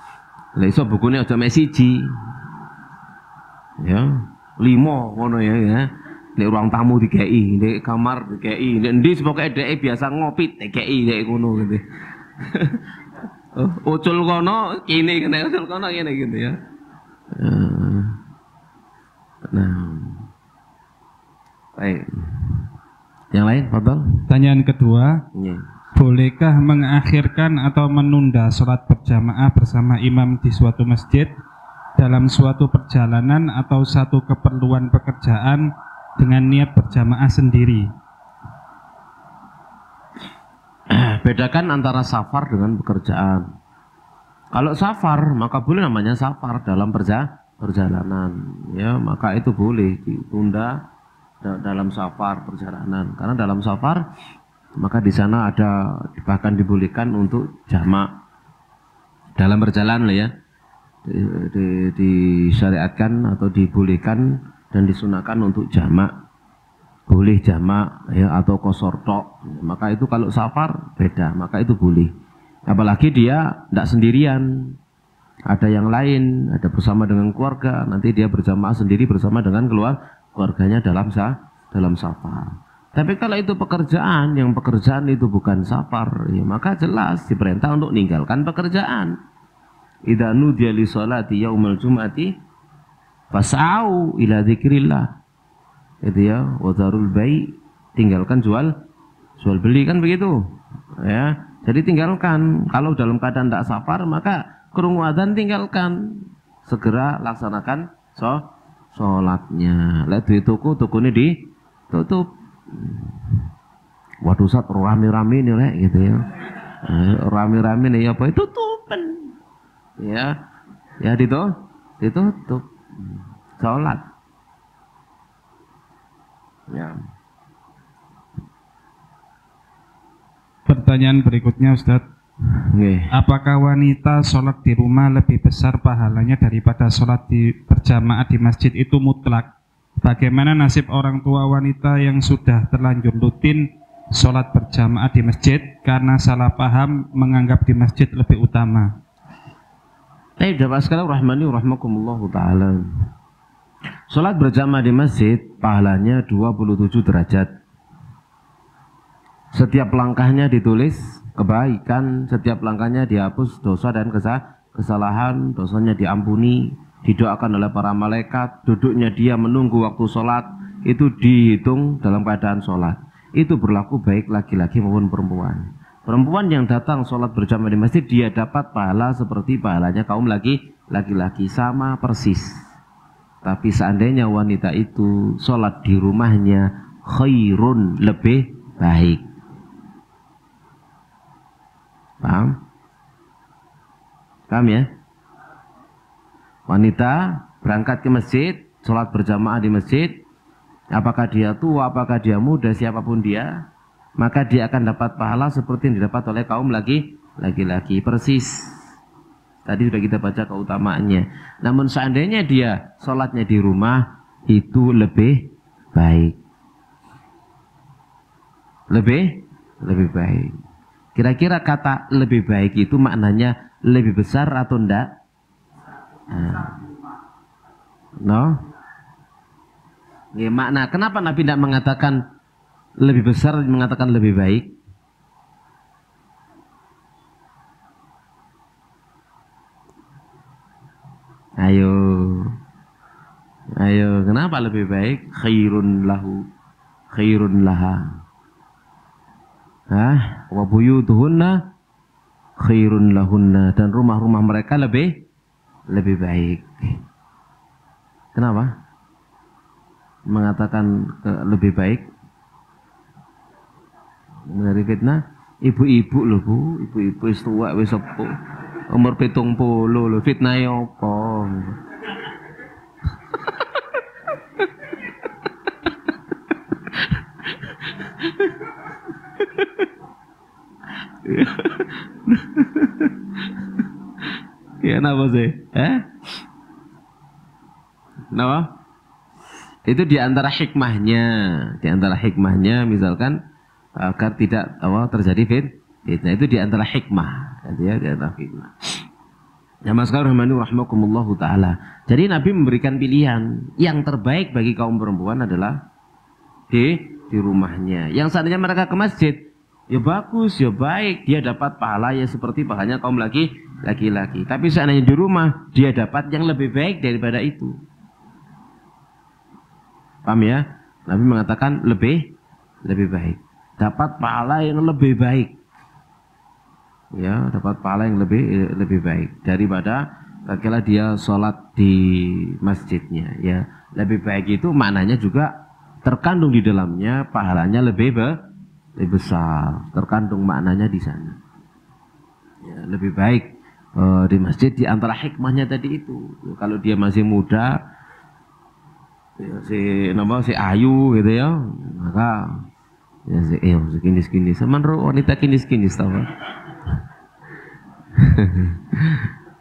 Lesok bukunya aja mesiji, ya, 5 ngono ya. Nek ruang tamu dikei, nek kamar dikei, nek ndi pokoke dhek biasa ngopi dikei nek ngono gitu. Ucul kono kene kene, ucul kono kene gitu ya. Nah. Baik. Yang lain, fadhal. Pertanyaan kedua. Bolehkah mengakhirkan atau menunda sholat berjamaah bersama imam di suatu masjid dalam suatu perjalanan atau satu keperluan pekerjaan dengan niat berjamaah sendiri? Bedakan antara safar dengan pekerjaan. Kalau safar maka boleh, namanya safar dalam perjalanan, ya, maka itu boleh ditunda dalam safar perjalanan. Karena dalam safar maka di sana ada bahkan dibolehkan untuk jamak dalam perjalanan ya, disyariatkan atau dibolehkan dan disunahkan untuk jamak boleh jamak ya atau qasar tok. Maka itu kalau safar beda, maka itu boleh. Apalagi dia tidak sendirian, ada yang lain, ada bersama dengan keluarga, nanti dia berjamaah sendiri bersama dengan keluarganya dalam safar. Tapi kalau itu pekerjaan, yang pekerjaan itu bukan safar, ya maka jelas diperintah untuk meninggalkan pekerjaan. Idza nudiya li sholati yaumil jum'ati fas'au ila dzikrillah. Itu ya, wa dzarul bai', tinggalkan jual beli kan begitu. Ya. Jadi tinggalkan, kalau dalam keadaan tidak safar maka krungu adzan tinggalkan, segera laksanakan sholatnya. Lek duwe tukune ditutup. Waduh Ustaz rame-rame nih rek gitu ya. Rame-rame nih apa itu tutupan. Ya. Ya ditutup. Sholat. Ya. Pertanyaan berikutnya Ustadz, apakah wanita sholat di rumah lebih besar pahalanya daripada sholat berjamaah di masjid itu mutlak? Bagaimana nasib orang tua wanita yang sudah terlanjur rutin sholat berjamaah di masjid karena salah paham menganggap di masjid lebih utama? Bapak sekalian rahmani rahmakumullah ta'ala. Sholat berjamaah di masjid pahalanya 27 derajat. Setiap langkahnya ditulis kebaikan, setiap langkahnya dihapus dosa dan kesalahan, dosanya diampuni, didoakan oleh para malaikat, duduknya dia menunggu waktu sholat, itu dihitung dalam keadaan sholat. Itu berlaku baik laki-laki maupun perempuan. Perempuan yang datang sholat berjamaah di masjid, dia dapat pahala seperti pahalanya kaum laki-laki, sama persis. Tapi seandainya wanita itu sholat di rumahnya, khairun, lebih baik. Paham? Paham ya? Wanita berangkat ke masjid, sholat berjamaah di masjid, apakah dia tua, apakah dia muda, siapapun dia, maka dia akan dapat pahala seperti yang didapat oleh kaum laki-laki, persis. Tadi sudah kita baca keutamaannya. Namun seandainya dia sholatnya di rumah, itu lebih baik. Lebih baik. Kira-kira kata lebih baik itu maknanya lebih besar atau enggak? No? Ya, makna kenapa Nabi tidak mengatakan lebih besar, mengatakan lebih baik? Ayo, kenapa lebih baik? Khairun lahu, khairun laha. Wa buyutuhunna khairun lahunna, dan rumah-rumah mereka lebih baik. Kenapa mengatakan lebih baik? Dari fitnah ibu-ibu loh Bu, ibu-ibu wis tuwa wis sepuh, umur 70 lho, fitnah apa? Ya kenapa sih? Kenapa? Itu diantara hikmahnya, misalkan agar tidak terjadi fitnah, itu diantara hikmah, ya, diantara hikmah. Ya mas rahmakumullah ta'ala. Jadi Nabi memberikan pilihan yang terbaik bagi kaum perempuan adalah di rumahnya. Yang seandainya mereka ke masjid, ya bagus, ya baik, dia dapat pahala ya seperti pahalanya kaum laki-laki. Tapi seandainya di rumah, dia dapat yang lebih baik daripada itu. Paham ya? Nabi mengatakan lebih baik. Dapat pahala yang lebih baik. Ya, dapat pahala yang lebih baik daripada kalau dia sholat di masjidnya. Ya, lebih baik itu maknanya juga terkandung di dalamnya pahalanya lebih besar. Terkandung maknanya di sana. Ya, lebih baik di masjid, di antara hikmahnya tadi itu. Kalau dia masih muda, ya, si ayu gitu ya, maka ya segini semenro wanita kini tahu.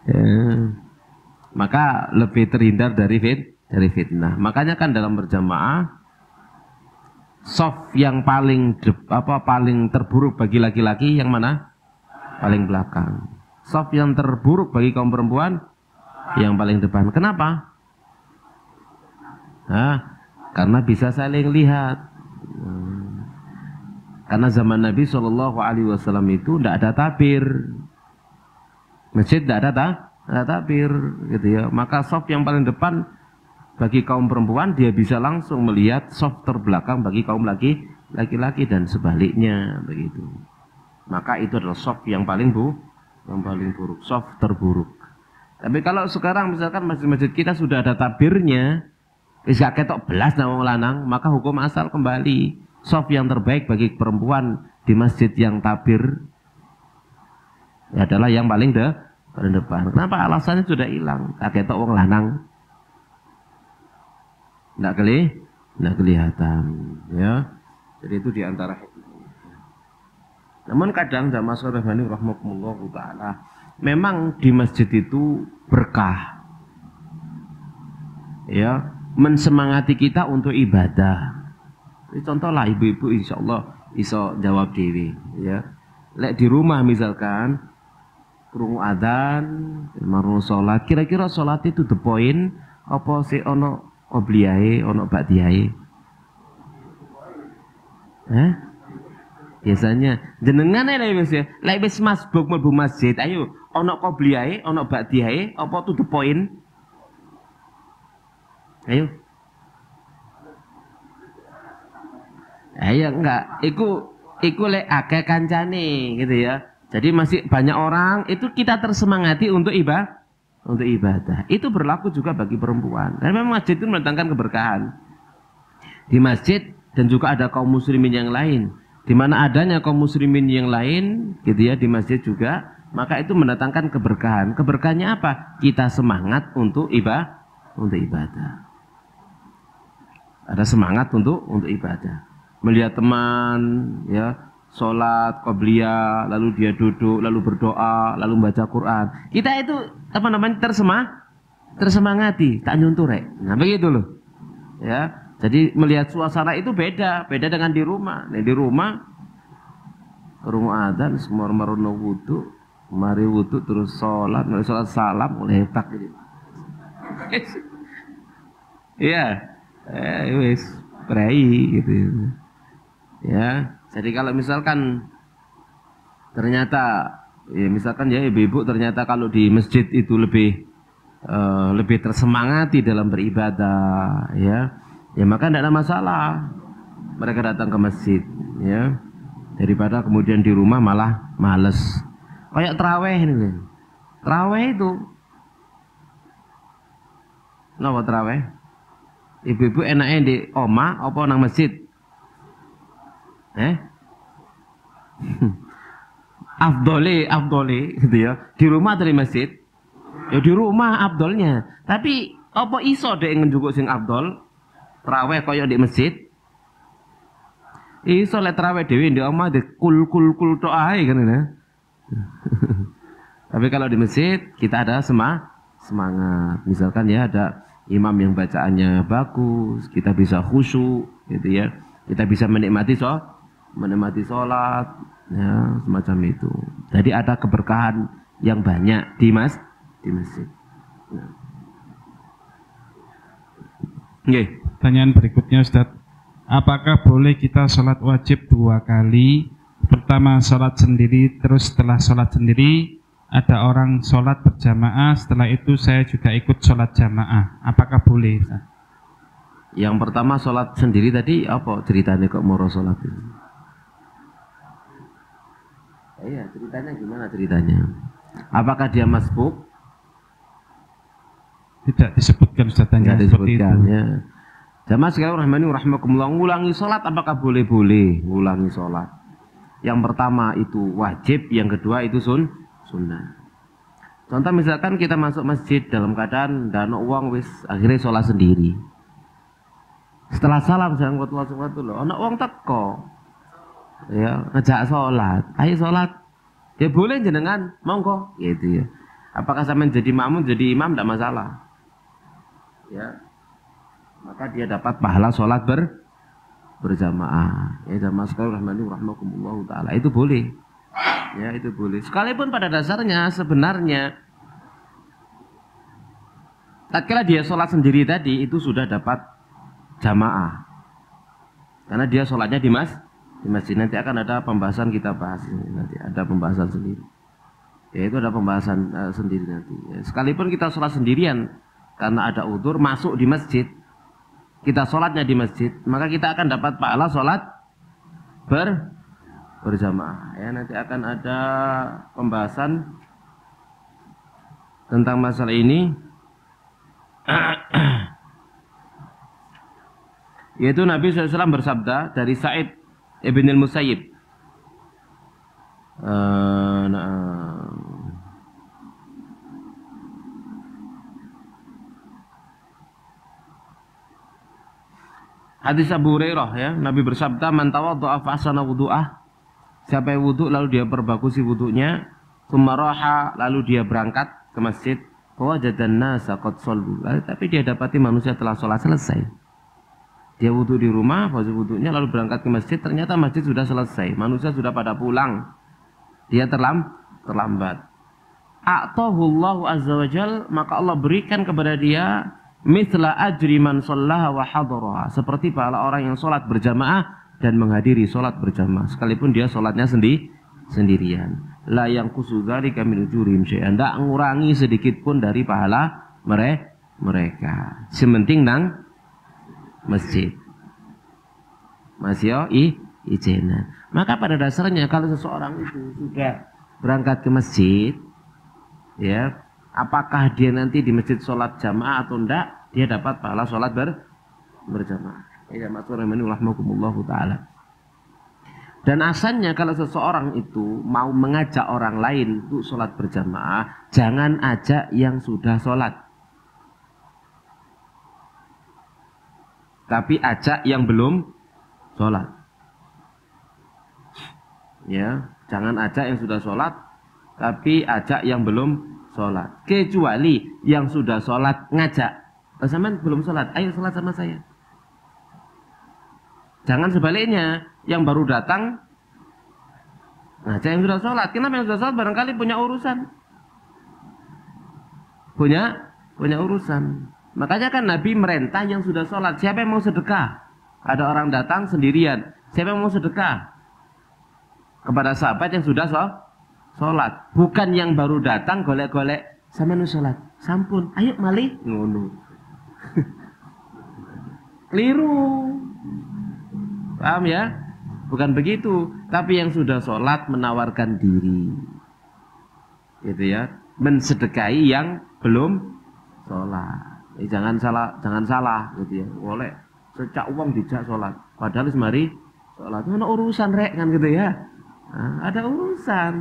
Ya, maka lebih terhindar dari fitnah. Makanya kan dalam berjamaah Soft yang paling paling terburuk bagi laki-laki yang mana? Paling belakang. Soft yang terburuk bagi kaum perempuan yang paling depan. Kenapa? Nah, karena bisa saling lihat. Karena zaman Nabi SAW itu tidak ada tabir, masjid tidak ada tabir, gitu ya. Maka soft yang paling depan bagi kaum perempuan dia bisa langsung melihat soft terbelakang bagi kaum laki-laki dan sebaliknya begitu. Maka itu adalah soft yang paling buruk, soft terburuk. Tapi kalau sekarang misalkan masjid-masjid kita sudah ada tabirnya, bisa ketok belas nama lanang, maka hukum asal kembali. Soft yang terbaik bagi perempuan di masjid yang tabir adalah yang paling depan. Kenapa? Alasannya sudah hilang. Ketok wong lanang, nggak kelihatan, ya. Jadi itu diantara. Namun kadang jamaah shorehani rahmatullah taala, memang di masjid itu berkah, ya, mensemangati kita untuk ibadah. Contoh lah ibu-ibu insya Allah iso jawab dewi, ya. Lek di rumah misalkan krungu adzan, marung sholat, kira-kira sholat itu the point apa sih ono qobliyahe, ono ba'diyahe? Biasanya jenengan lek wis ya, lek wis masbuk mlebu masjid, ayo ono qobliyahe, ono ba'diyahe, apa to the point? Ayo. Ya enggak, iku lek akeh kancane gitu ya. Jadi masih banyak orang itu kita tersemangati untuk ibadah. Itu berlaku juga bagi perempuan. Karena memang masjid itu mendatangkan keberkahan. Di masjid dan juga ada kaum muslimin yang lain. Di mana adanya kaum muslimin yang lain gitu ya di masjid juga, maka itu mendatangkan keberkahan. Keberkahannya apa? Kita semangat untuk ibadah. Ada semangat untuk ibadah. Melihat teman ya sholat qobliyah, lalu dia duduk, lalu berdoa, lalu membaca Quran, kita itu apa namanya tersemangati, tak nyuntur. Nah begitu loh ya. Jadi melihat suasana itu beda dengan di rumah. Nah, di rumah kerungu adzan semua marono wudu, mari wudu terus sholat salam mulai tak gitu. Iya, wis prai gitu. Ya, jadi kalau misalkan ternyata ya misalkan ya ibu-ibu ternyata kalau di masjid itu lebih tersemangati dalam beribadah, ya maka tidak ada masalah mereka datang ke masjid, ya, daripada kemudian di rumah malah males. Kayak terawih ini, terawih itu, kenapa terawih? Ibu-ibu enaknya di omah apa nang masjid? Afdoli gitu ya. Di rumah atau di masjid? Ya di rumah afdolnya. Tapi apa iso dek ngenjukuk sing afdol? Traweh koyo di masjid? Iso lek traweh dhewe di omah di kul tok ae kan ya. Tapi kalau di masjid kita ada semangat. Misalkan ya ada imam yang bacaannya bagus, kita bisa khusyuk gitu ya. Kita bisa menikmati sholat, ya, semacam itu. Jadi ada keberkahan yang banyak di masjid. Nah. Okay. Pertanyaan berikutnya Ustaz, apakah boleh kita sholat wajib 2 kali? Pertama sholat sendiri, terus setelah sholat sendiri ada orang sholat berjamaah, setelah itu saya juga ikut sholat jamaah. Apakah boleh Ustaz? Yang pertama sholat sendiri tadi apa ceritanya kok mau sholat ini? Iya, ceritanya gimana ceritanya? Apakah dia masbuk? Tidak disebutkan Ustaznya. Tidak disebutkan ya. Jamaah sekalian rahimani rahimakumullah, ngulangi sholat apakah boleh? Ngulangi sholat. Yang pertama itu wajib, yang kedua itu sunnah. Contoh misalkan kita masuk masjid dalam keadaan dano uang wis akhirnya sholat sendiri. Setelah salam jangan kuat loh, anak uang teko. Ya, ngejak sholat, ayo sholat, ya boleh jenengan, monggo, gitu ya. Apakah sampai jadi makmum, jadi imam, tidak masalah, ya. Maka dia dapat pahala sholat berjamaah. Ya jamaah sekalian rahmani rahmakumullah taala. Itu boleh. Ya, itu boleh. Sekalipun pada dasarnya sebenarnya tatkala dia sholat sendiri tadi itu sudah dapat jamaah. Karena dia sholatnya di masjid. Nanti akan ada pembahasan, kita bahas ini. Nanti ada pembahasan sendiri. Ya, itu ada pembahasan sendiri nanti. Ya, sekalipun kita sholat sendirian karena ada udzur masuk di masjid, kita sholatnya di masjid, maka kita akan dapat pahala sholat berjamaah. Ya, nanti akan ada pembahasan tentang masalah ini. Yaitu Nabi SAW bersabda dari Sa'id ibn al-Musayyib, hadis Abu Hurairah, ya, Nabi bersabda, man tawaddu'a fa ahsana wudu'ah, siapa yang wudu lalu dia perbagusi wudunya, tsumma raha, lalu dia berangkat ke masjid, fawajadan nasa qad shallu, tapi dia dapati manusia telah sholat selesai. Dia wudu di rumah, baca wudunya lalu berangkat ke masjid, ternyata masjid sudah selesai, manusia sudah pada pulang, dia terlambat. A'tahullahu azza wajal, maka Allah berikan kepada dia mithla ajri man shallaha wa hadaraha, seperti pahala orang yang sholat berjamaah dan menghadiri sholat berjamaah, sekalipun dia sholatnya sendirian. La yanqusu dzalika min ujurihim syai'an, ndak ngurangi sedikit pun dari pahala mereka. Sementing nang masjid. Masih ijenan. Maka pada dasarnya kalau seseorang itu sudah berangkat ke masjid, ya, apakah dia nanti di masjid sholat jamaah atau enggak, dia dapat pahala sholat berjamaah. Ya, rahmakumullahu taala. Dan asalnya kalau seseorang itu mau mengajak orang lain untuk sholat berjamaah, jangan ajak yang sudah sholat, tapi ajak yang belum sholat. Ya, jangan ajak yang sudah sholat, tapi ajak yang belum sholat. Kecuali yang sudah sholat ngajak, sampean belum sholat, ayo sholat sama saya. Jangan sebaliknya, yang baru datang ngajak yang sudah sholat. Kenapa yang sudah sholat barangkali punya urusan, punya urusan. Makanya kan Nabi merintah yang sudah sholat, siapa yang mau sedekah? Ada orang datang sendirian, siapa yang mau sedekah? Kepada sahabat yang sudah sholat, bukan yang baru datang golek-golek, sama nu sholat, sampun, ayo malih, ngono. Keliru, paham ya? Bukan begitu, tapi yang sudah sholat menawarkan diri, gitu ya, mensedekahi yang belum sholat. Jangan salah gitu ya. Boleh secak uang dijak sholat, padahal semari sholat itu ada urusan rek kan gitu ya. Nah, ada urusan,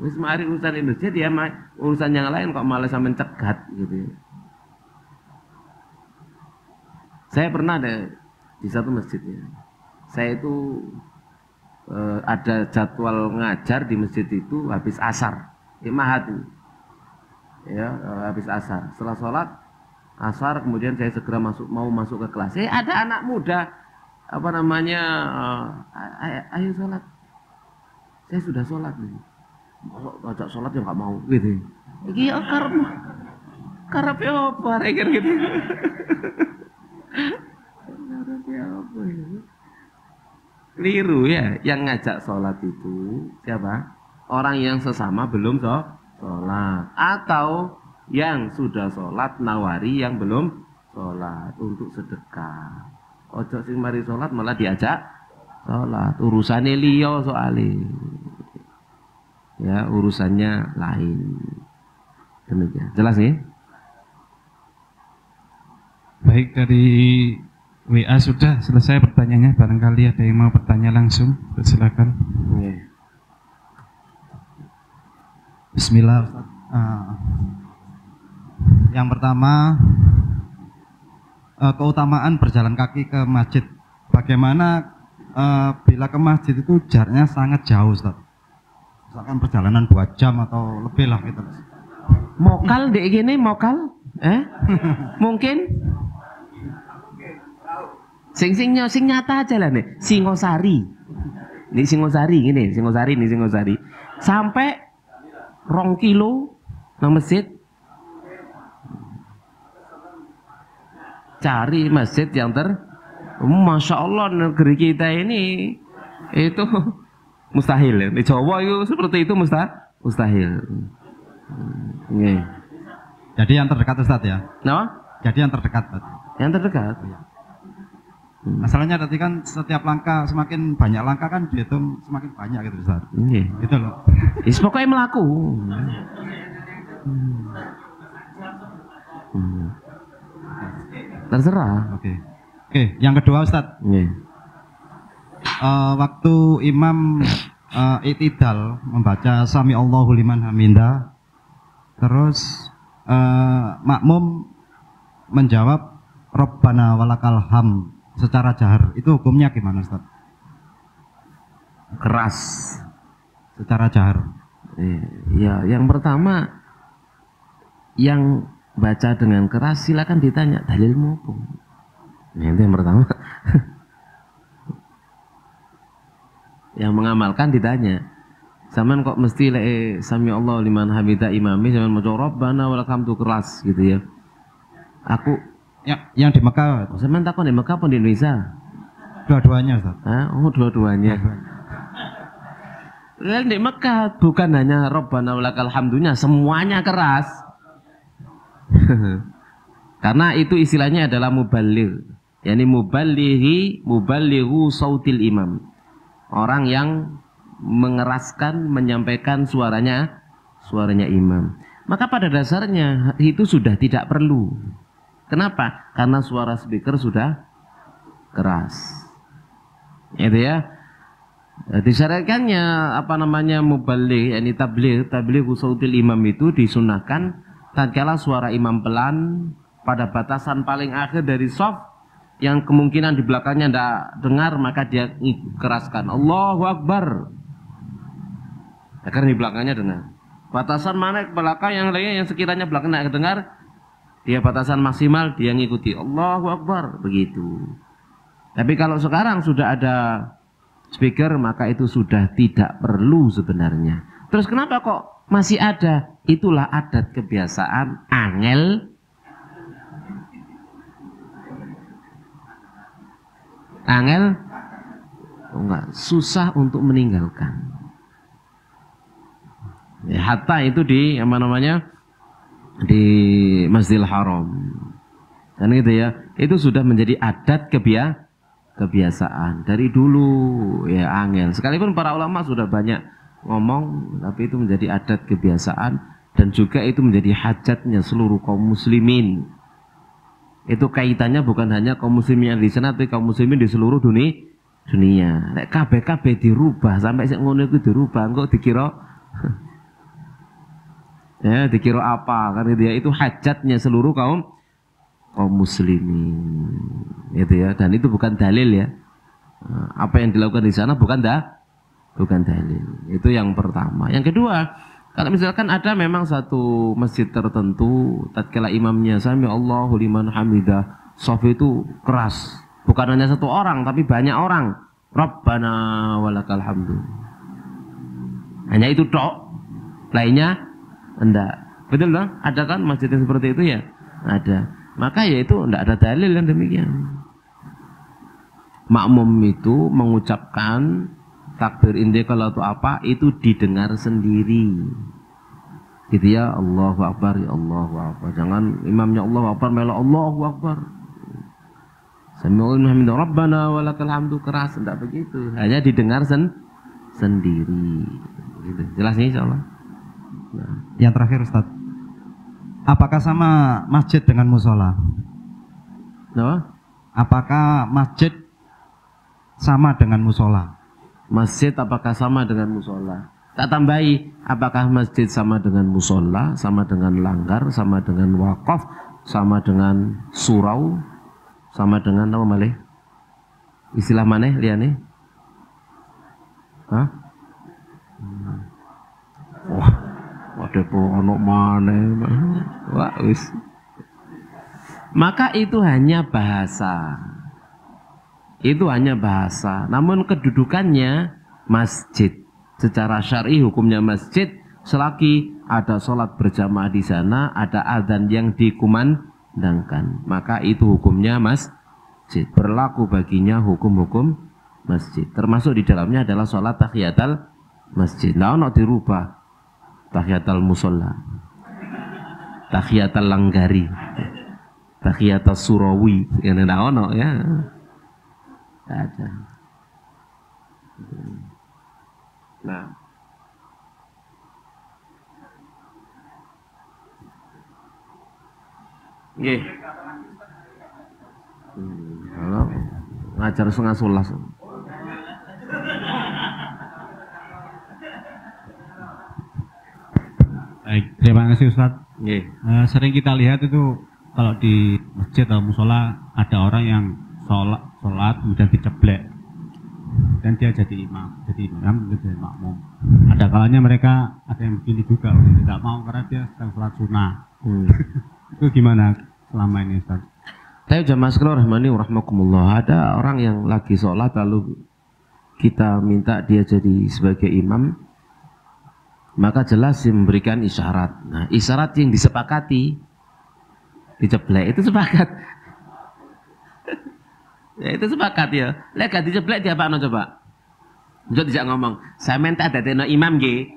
wis mari urusan Indonesia dia urusan yang lain kok malah sampai cegat gitu ya. Saya pernah ada di satu masjid ya. Saya itu ada jadwal ngajar di masjid itu habis asar, imahat ini. Ya, habis asar. Setelah sholat asar, kemudian saya segera mau masuk ke kelas. Ada anak muda, apa namanya, ayo sholat. Saya sudah sholat nih. Mau ajak sholat ya nggak mau, gitu. Iki karep apa, rekan gitu. Keliru ya, yang ngajak sholat itu siapa? Orang yang sesama belum sholat, atau yang sudah sholat nawari yang belum sholat untuk sedekah. Ojo sing mari sholat malah diajak sholat, urusannya liya soalnya, ya urusannya lain. Demikian, jelas nih? Baik, dari WA sudah selesai pertanyaannya. Barangkali ada yang mau bertanya langsung, silakan. Bismillah. Yang pertama, keutamaan berjalan kaki ke masjid. Bagaimana bila ke masjid itu jaraknya sangat jauh, Ustaz? Misalkan perjalanan 2 jam atau lebih lah gitu. Mokal dek gini, mokal? Mungkin? Sing nyata aja lah nih, Singosari. Ini Singosari gini, Singosari. Sampai 2 kilo nang masjid. Cari masjid yang Masya Allah negeri kita ini itu mustahil ya. Di Jawa itu seperti itu mustahil. Jadi yang terdekat Ustaz ya? Nah? Jadi yang terdekat. Yang terdekat. Masalahnya tadi kan setiap langkah semakin banyak langkah kan dihitung semakin banyak gitu Ustaz. Gitu loh. Pokoknya melaku. Terserah. Oke, yang kedua Ustaz. Waktu imam i'tidal membaca Sami Allahu liman hamidah, terus makmum menjawab Rabbana walakal ham secara jahar, itu hukumnya gimana Ustaz? Keras secara jahar. Ya, yang pertama yang baca dengan keras silakan ditanya dalilmu apa. Itu yang pertama. Yang mengamalkan ditanya. Zaman kok mesti sami Allah liman hamida imami zaman maca Rabbana walakal hamdu keras gitu ya. Aku yang di Mekah. Zaman takon di Mekah apa di Indonesia? Dua-duanya Ustaz. Oh, dua-duanya. Di Mekah bukan hanya Rabbana walakal hamdunya, semuanya keras. Karena itu istilahnya adalah muballigh. Yani muballighu sautil imam. Orang yang mengeraskan, menyampaikan suaranya imam. Maka pada dasarnya itu sudah tidak perlu. Kenapa? Karena suara speaker sudah keras. Itu ya. Disyariatkannya muballigh, yani tabligh sautil imam itu disunahkan tatkala suara imam pelan pada batasan paling akhir dari shaf yang kemungkinan di belakangnya tidak dengar, maka dia keraskan Allahu Akbar agar di belakangnya dengar. Batasan mana ke belakang yang lainnya yang sekiranya belakang tidak dengar, dia batasan maksimal dia ngikuti Allahu Akbar begitu. Tapi kalau sekarang sudah ada speaker maka itu sudah tidak perlu sebenarnya. Terus kenapa kok masih ada? Itulah adat kebiasaan angel. Angel enggak susah untuk meninggalkan. Ya, hatta itu di di Masjidil Haram. Kan gitu ya. Itu sudah menjadi adat kebiasaan dari dulu ya angel. Sekalipun para ulama sudah banyak ngomong, tapi itu menjadi adat kebiasaan dan juga itu menjadi hajatnya seluruh kaum muslimin. Itu kaitannya bukan hanya kaum muslimin yang di sana, tapi kaum muslimin di seluruh dunia. Nek kabeh dirubah sampai sik ngono iku dirubah, engko dikira ya dikira apa? Karena dia itu hajatnya seluruh kaum muslimin. Itu ya, dan itu bukan dalil ya. Apa yang dilakukan di sana bukan dalil. Itu yang pertama. Yang kedua, kalau misalkan ada memang satu masjid tertentu tatkala imamnya sami Allahu liman hamidah, shaf itu keras. Bukan hanya satu orang tapi banyak orang. Rabbana walakal hamdu. Hanya itu tok. Lainnya enggak. Betul dong? Ada kan masjid yang seperti itu ya? Ada. Maka ya itu enggak ada dalil yang demikian. Makmum itu mengucapkan takbir indikal atau apa itu didengar sendiri gitu ya. Allahu Akbar, ya Allahu Akbar. Jangan imamnya Allahu Akbar melok Allahu Akbar. Sami'allahu liman Rabbana walakal hamdu keras, tidak begitu. Hanya didengar sendiri. Gitu. Jelas nih insyaallah. Nah. Yang terakhir Ustaz, apakah sama masjid dengan musola? Nah. Apakah masjid sama dengan musola? Masjid apakah sama dengan musola? Tak tambahi, apakah masjid sama dengan musola, sama dengan langgar, sama dengan wakaf, sama dengan surau, sama dengan apa malih? Istilah mana liane? Hah? Wah, waduh ono mana? Wah, wis. Maka itu hanya bahasa. Itu hanya bahasa. Namun kedudukannya masjid. Secara syar'i hukumnya masjid selagi ada sholat berjamaah di sana, ada adzan yang dikumandangkan, maka itu hukumnya masjid. Berlaku baginya hukum-hukum masjid. Termasuk di dalamnya adalah sholat tahiyatul masjid. Nah, ono dirubah tahiyatul musola, tahiyatul langgari, tahiyatul surawi, ya ndak ono ya. Ada. Nah, nggih. Kalau ngajar 11:30. Baik, terima kasih Ustaz. Nggih. Sering kita lihat itu kalau di masjid atau musola ada orang yang sholat kemudian diceblek dan dia jadi imam, jadi makmum. Ada kalanya mereka ada yang begini juga, tidak mau karena dia sedang sholat sunnah. Itu gimana selama ini Ustaz? Tapi jamaah sekalian rahmani rahmakumullah, ada orang yang lagi sholat lalu kita minta dia jadi sebagai imam, maka jelas dia memberikan isyarat. Nah, isyarat yang disepakati diceblek itu sepakat. Ya, itu sepakat ya. Lek gak diceblek dia apa coba? Njok dijak ngomong, "Saya minta dadekno imam nggih."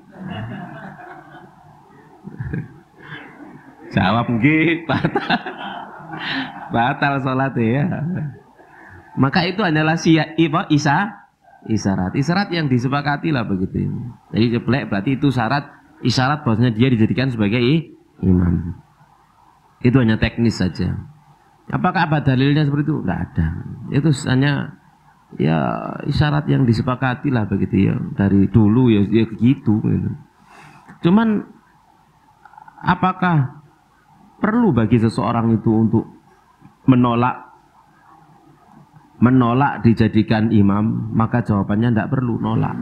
Jawab nggih, batal salat ya. Maka itu hanyalah isyarat. Isyarat yang disepakati lah begitu. Jadi ceblek berarti itu isyarat bahwasanya dia dijadikan sebagai imam. Itu hanya teknis saja. Apakah apa dalilnya seperti itu? Tidak ada. Itu hanya ya isyarat yang disepakati lah begitu ya. Dari dulu ya begitu. Gitu. Cuman apakah perlu bagi seseorang itu untuk menolak dijadikan imam? Maka jawabannya tidak perlu nolak.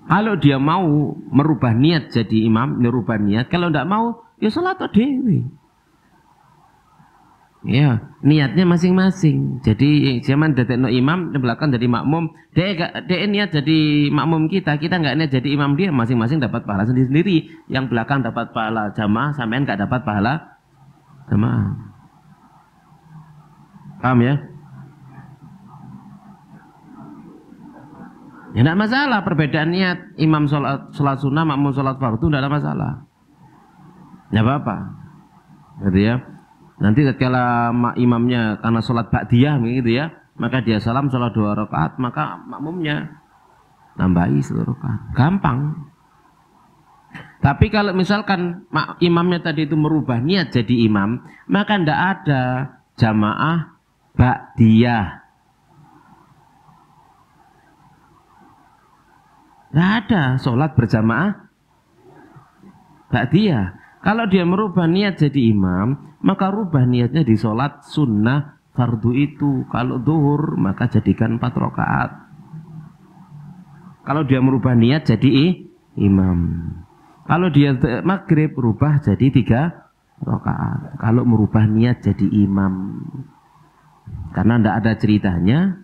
Kalau dia mau merubah niat jadi imam, merubah niat. Kalau tidak mau, ya salat dewe. Ya, niatnya masing-masing. Jadi zaman dadekno imam, di belakang jadi makmum. Dia niat jadi makmum kita nggak niat jadi imam dia. Masing-masing dapat pahala sendiri-sendiri. Yang belakang dapat pahala jamaah, sampean nggak dapat pahala jamaah. Paham ya? Ya tidak masalah perbedaan niat. Imam sholat sunnah, makmum sholat fardu tidak ada masalah. Ya apa-apa. Gitu ya. Nanti ketika imamnya karena sholat ba'diyah gitu ya, maka dia salam sholat 2 rakaat, maka makmumnya nambahi 1 rakaat. Gampang. Tapi kalau misalkan imamnya tadi itu merubah niat jadi imam, maka tidak ada jamaah ba'diyah. Tidak ada sholat berjamaah ba'diyah. Kalau dia merubah niat jadi imam, maka rubah niatnya di sholat sunnah fardu itu. Kalau zuhur, maka jadikan 4 rakaat. Kalau dia merubah niat jadi imam. Kalau dia maghrib, rubah jadi 3 rakaat. Kalau merubah niat jadi imam. Karena tidak ada ceritanya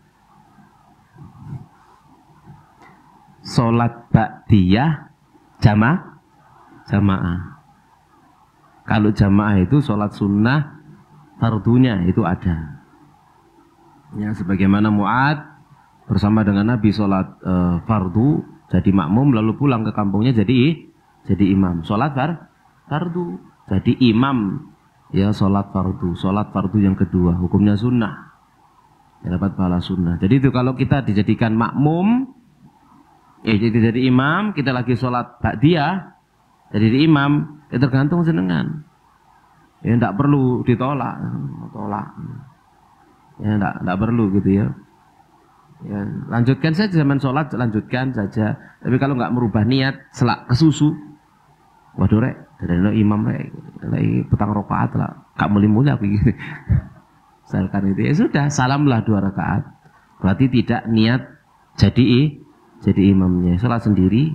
sholat ba'diyah jamaah. Kalau jamaah itu sholat sunnah fardunya itu ada. Ya, sebagaimana Mu'ad bersama dengan Nabi sholat fardu jadi makmum lalu pulang ke kampungnya jadi imam. Sholat fardu jadi imam ya sholat fardu yang kedua hukumnya sunnah. Ya, dapat pahala sunnah. Jadi itu kalau kita dijadikan makmum, jadi imam, kita lagi sholat ba'diyah, jadi imam, ya tergantung jenengan. Ya tidak perlu ditolak, ya tidak perlu gitu ya. Ya lanjutkan saja zaman sholat, lanjutkan saja. Tapi kalau nggak merubah niat, selak ke susu, waduh rek, dari imam rek, lagi petang rakaat lah, gak mulia begitu. Misalkan itu ya sudah, salamlah 2 rakaat. Berarti tidak niat jadi imamnya, sholat sendiri.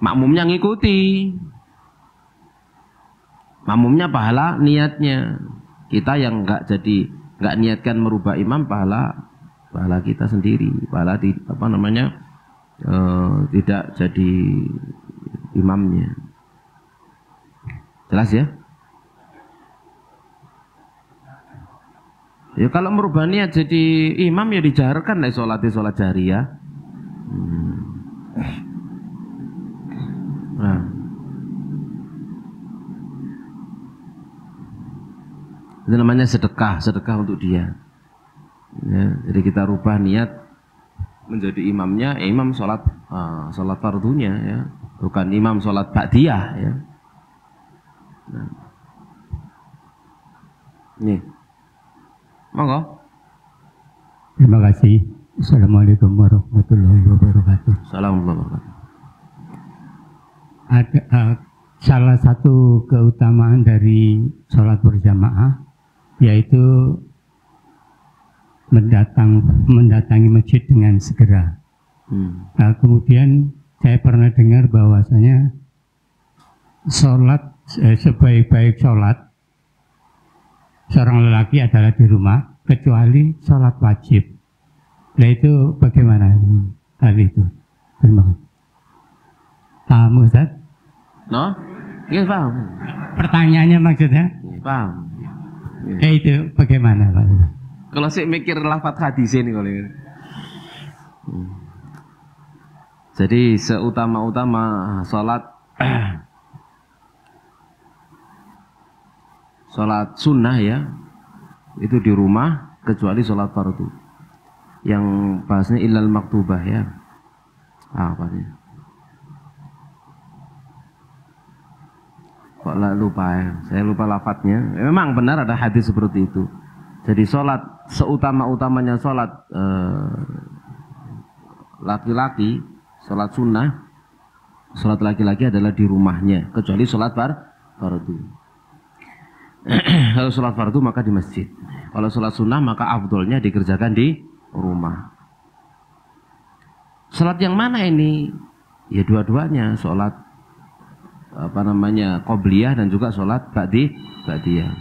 Makmumnya ngikuti. Makmumnya pahala niatnya. Kita yang enggak jadi nggak niatkan merubah imam, pahala kita sendiri, pahala tidak jadi imamnya. Jelas ya? Ya kalau merubah niat jadi imam ya dijaharkan lah sholat jariyah. Nah. Itu namanya sedekah untuk dia. Ya, jadi kita rubah niat menjadi imamnya, imam sholat fardunya ya, bukan imam sholat ba'diyah ya. Nah. Nih, monggo. Terima kasih. Assalamualaikum warahmatullahi wabarakatuh. Assalamualaikum warahmatullahi wabarakatuh. Ada salah satu keutamaan dari sholat berjamaah yaitu mendatangi masjid dengan segera. Nah, kemudian saya pernah dengar bahwasanya sebaik-baik sholat seorang lelaki adalah di rumah kecuali sholat wajib. Nah itu bagaimana hal itu? Terima kasih. Paham Ustaz? No? Iya paham. Pertanyaannya maksudnya? Paham. Itu bagaimana Pak? Kalau saya mikir lafaz hadis ini kalau ini. Jadi seutama-utama sholat sunnah ya, itu di rumah kecuali sholat fardu. Yang bahasnya illal maktubah ya. Apa nih? Kok lupa ya? Saya lupa lafadznya. Memang benar ada hadis seperti itu. Jadi sholat seutama-utamanya sholat laki-laki, sholat sunnah, sholat laki-laki adalah di rumahnya, kecuali sholat fardu. Kalau sholat fardu maka di masjid. Kalau sholat sunnah maka afdolnya dikerjakan di rumah. Sholat yang mana ini? Ya dua-duanya, sholat qobliyah dan juga sholat ba'diyah.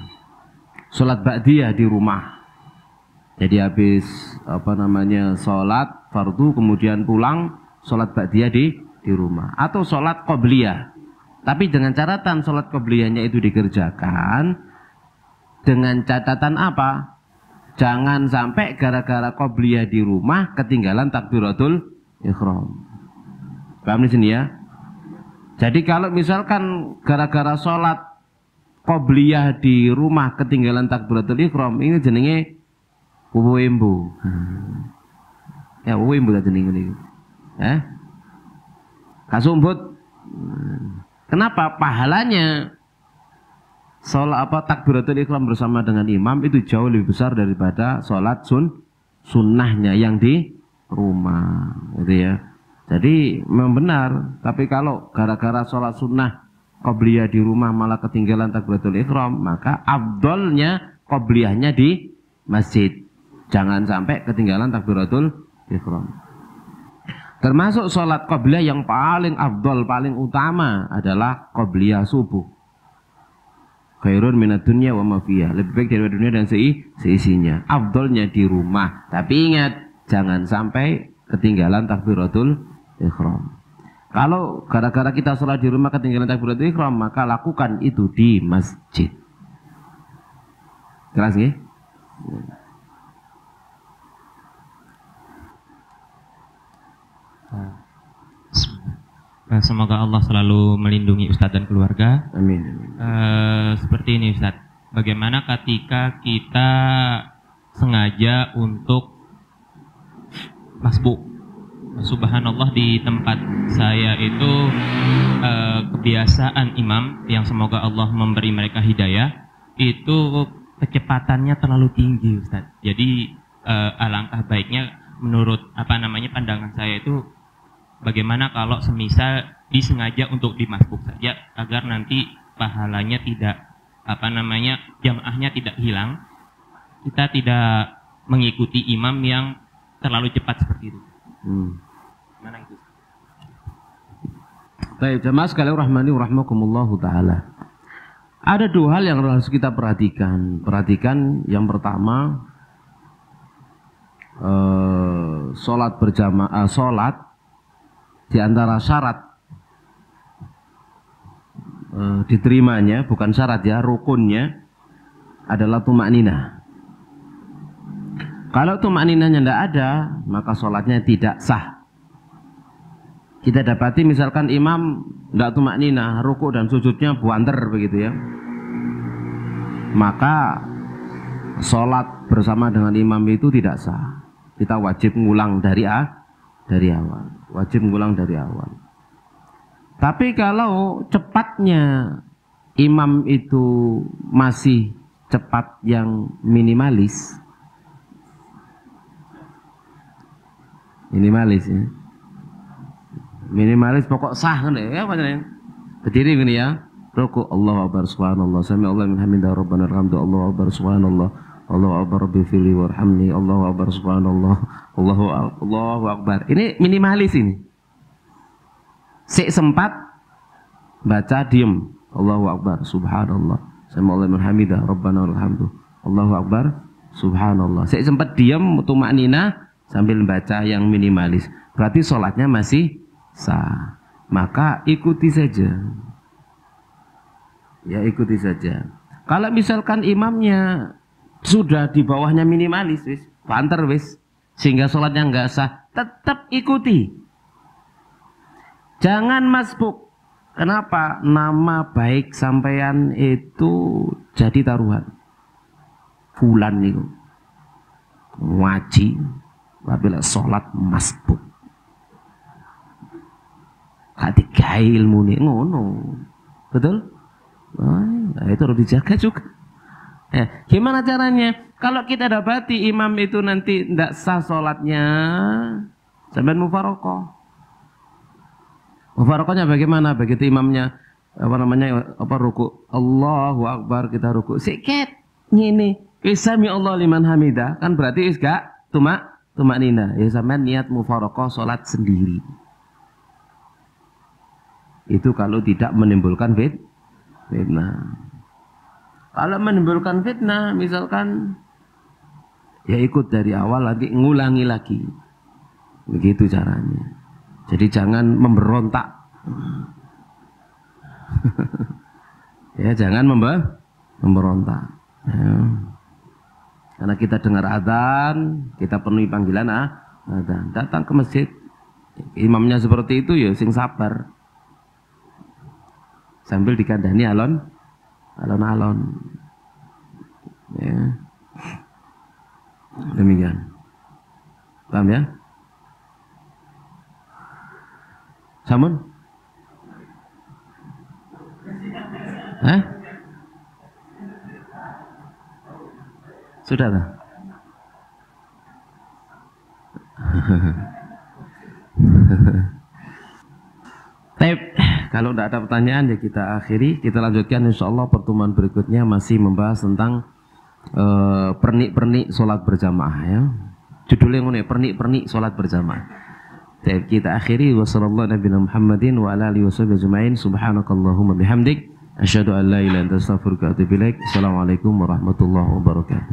Sholat ba'diyah di rumah. Jadi habis sholat fardu kemudian pulang sholat ba'diyah di rumah. Atau sholat qobliyah. Tapi dengan catatan sholat qobliyahnya itu dikerjakan dengan catatan apa? Jangan sampai gara-gara qobliyah di rumah ketinggalan takbiratul ihram. Paham di sini ya? Jadi kalau misalkan gara-gara sholat qobliyah di rumah ketinggalan takbiratul ihram, ini jenenge wuwembu. Ya wuwembu ta jenenge niku. Kasumbut. Kenapa? Pahalanya sholat takbiratul ihram bersama dengan imam itu jauh lebih besar daripada sholat sunnahnya yang di rumah, gitu ya. Jadi memang benar, tapi kalau gara-gara sholat sunnah qobliyah di rumah malah ketinggalan takbiratul ihram, maka afdolnya qobliyahnya di masjid. Jangan sampai ketinggalan takbiratul ihram. Termasuk sholat qobliyah yang paling afdol, paling utama adalah qobliyah subuh. Khairun minad dunya wa ma fiha. Lebih baik dari dunia dan seisinya. Afdolnya di rumah. Tapi ingat, jangan sampai ketinggalan takbiratul ihram. Kalau gara-gara kita sholat di rumah ketinggalan takbiratul ihram, maka lakukan itu di masjid. Jelas nggih? Semoga Allah selalu melindungi Ustadz dan keluarga. Amin. Seperti ini Ustadz, bagaimana ketika kita sengaja untuk masbuk? Subhanallah, di tempat saya itu kebiasaan imam yang semoga Allah memberi mereka hidayah, itu kecepatannya terlalu tinggi Ustadz. Jadi alangkah baiknya menurut pandangan saya itu, bagaimana kalau semisal disengaja untuk dimasbuk saja agar nanti pahalanya tidak jamaahnya tidak hilang, kita tidak mengikuti imam yang terlalu cepat seperti itu. Mana itu? Baik, jamaah sekalian rahmani rahimakumullah taala. Ada dua hal yang harus kita perhatikan. Perhatikan yang pertama, sholat berjamaah, sholat di antara syarat diterimanya, bukan syarat ya, rukunnya adalah tumakninah. Kalau tumakninahnya tidak ada, maka sholatnya tidak sah. Kita dapati misalkan imam tidak tumakninah, ruku dan sujudnya buanter begitu ya, maka sholat bersama dengan imam itu tidak sah. Kita wajib ngulang dari awal. Wajib ngulang dari awal. Tapi kalau cepatnya imam itu masih cepat yang minimalis ya. Minimalis pokok sah kan ya, berdiri gini ya. Ruku Allahu akbar subhanallah, sami Allah min hamidah rabbana alhamdu, Allahu akbar subhanallah, Allahu akbar bifili warhamni, Allahu akbar subhanallah, Allahu akbar. Ini minimalis ini. Sempat baca diem, Allahu akbar subhanallah, sami Allah min hamidah rabbana alhamdu, Allahu akbar subhanallah. Sempat diem tumakninah sambil baca yang minimalis. Berarti sholatnya masih sah. Maka ikuti saja. Ya ikuti saja. Kalau misalkan imamnya sudah di bawahnya minimalis, wis, banter wis, sehingga sholatnya nggak sah, tetap ikuti. Jangan masbuk. Kenapa? Nama baik sampean itu jadi taruhan. Fulan itu ngaji, apabila sholat masbuk. Hati gail muni ngono, betul? Nah, itu harus dijaga juga. Gimana caranya? Kalau kita dapati imam itu nanti tidak sah sholatnya, sampai mufarokoh. Mufarokohnya bagaimana? Begitu imamnya ruku, Allahu akbar, kita ruku. Sikit ngene, sami Allah liman hamidah, kan berarti gak tumakninah. Ya sampean niat mufarokoh sholat sendiri. Itu kalau tidak menimbulkan fitnah. Kalau menimbulkan fitnah, misalkan ya ikut dari awal, nanti ngulangi lagi. Begitu caranya. Jadi jangan memberontak. Ya jangan memberontak. Ya. Karena kita dengar adzan, kita penuhi panggilan adzan. Datang ke masjid, imamnya seperti itu ya sing sabar. Sambil dikandani alon-alon. Ya. Demikian. Paham ya? Samun? Sudah tak? Kalau tidak ada pertanyaan ya kita akhiri, kita lanjutkan insyaallah pertemuan berikutnya masih membahas tentang pernik-pernik sholat berjamaah ya. Judulnya ngene, pernik-pernik sholat berjamaah. Kita akhiri, wassallallahu nabiyana Muhammadin wa ala alihi washabihi ajmain, subhanakallahumma bihamdik asyhadu an la ilaha illa anta astaghfiruka wa atubu ilaik. Assalamualaikum warahmatullahi wabarakatuh.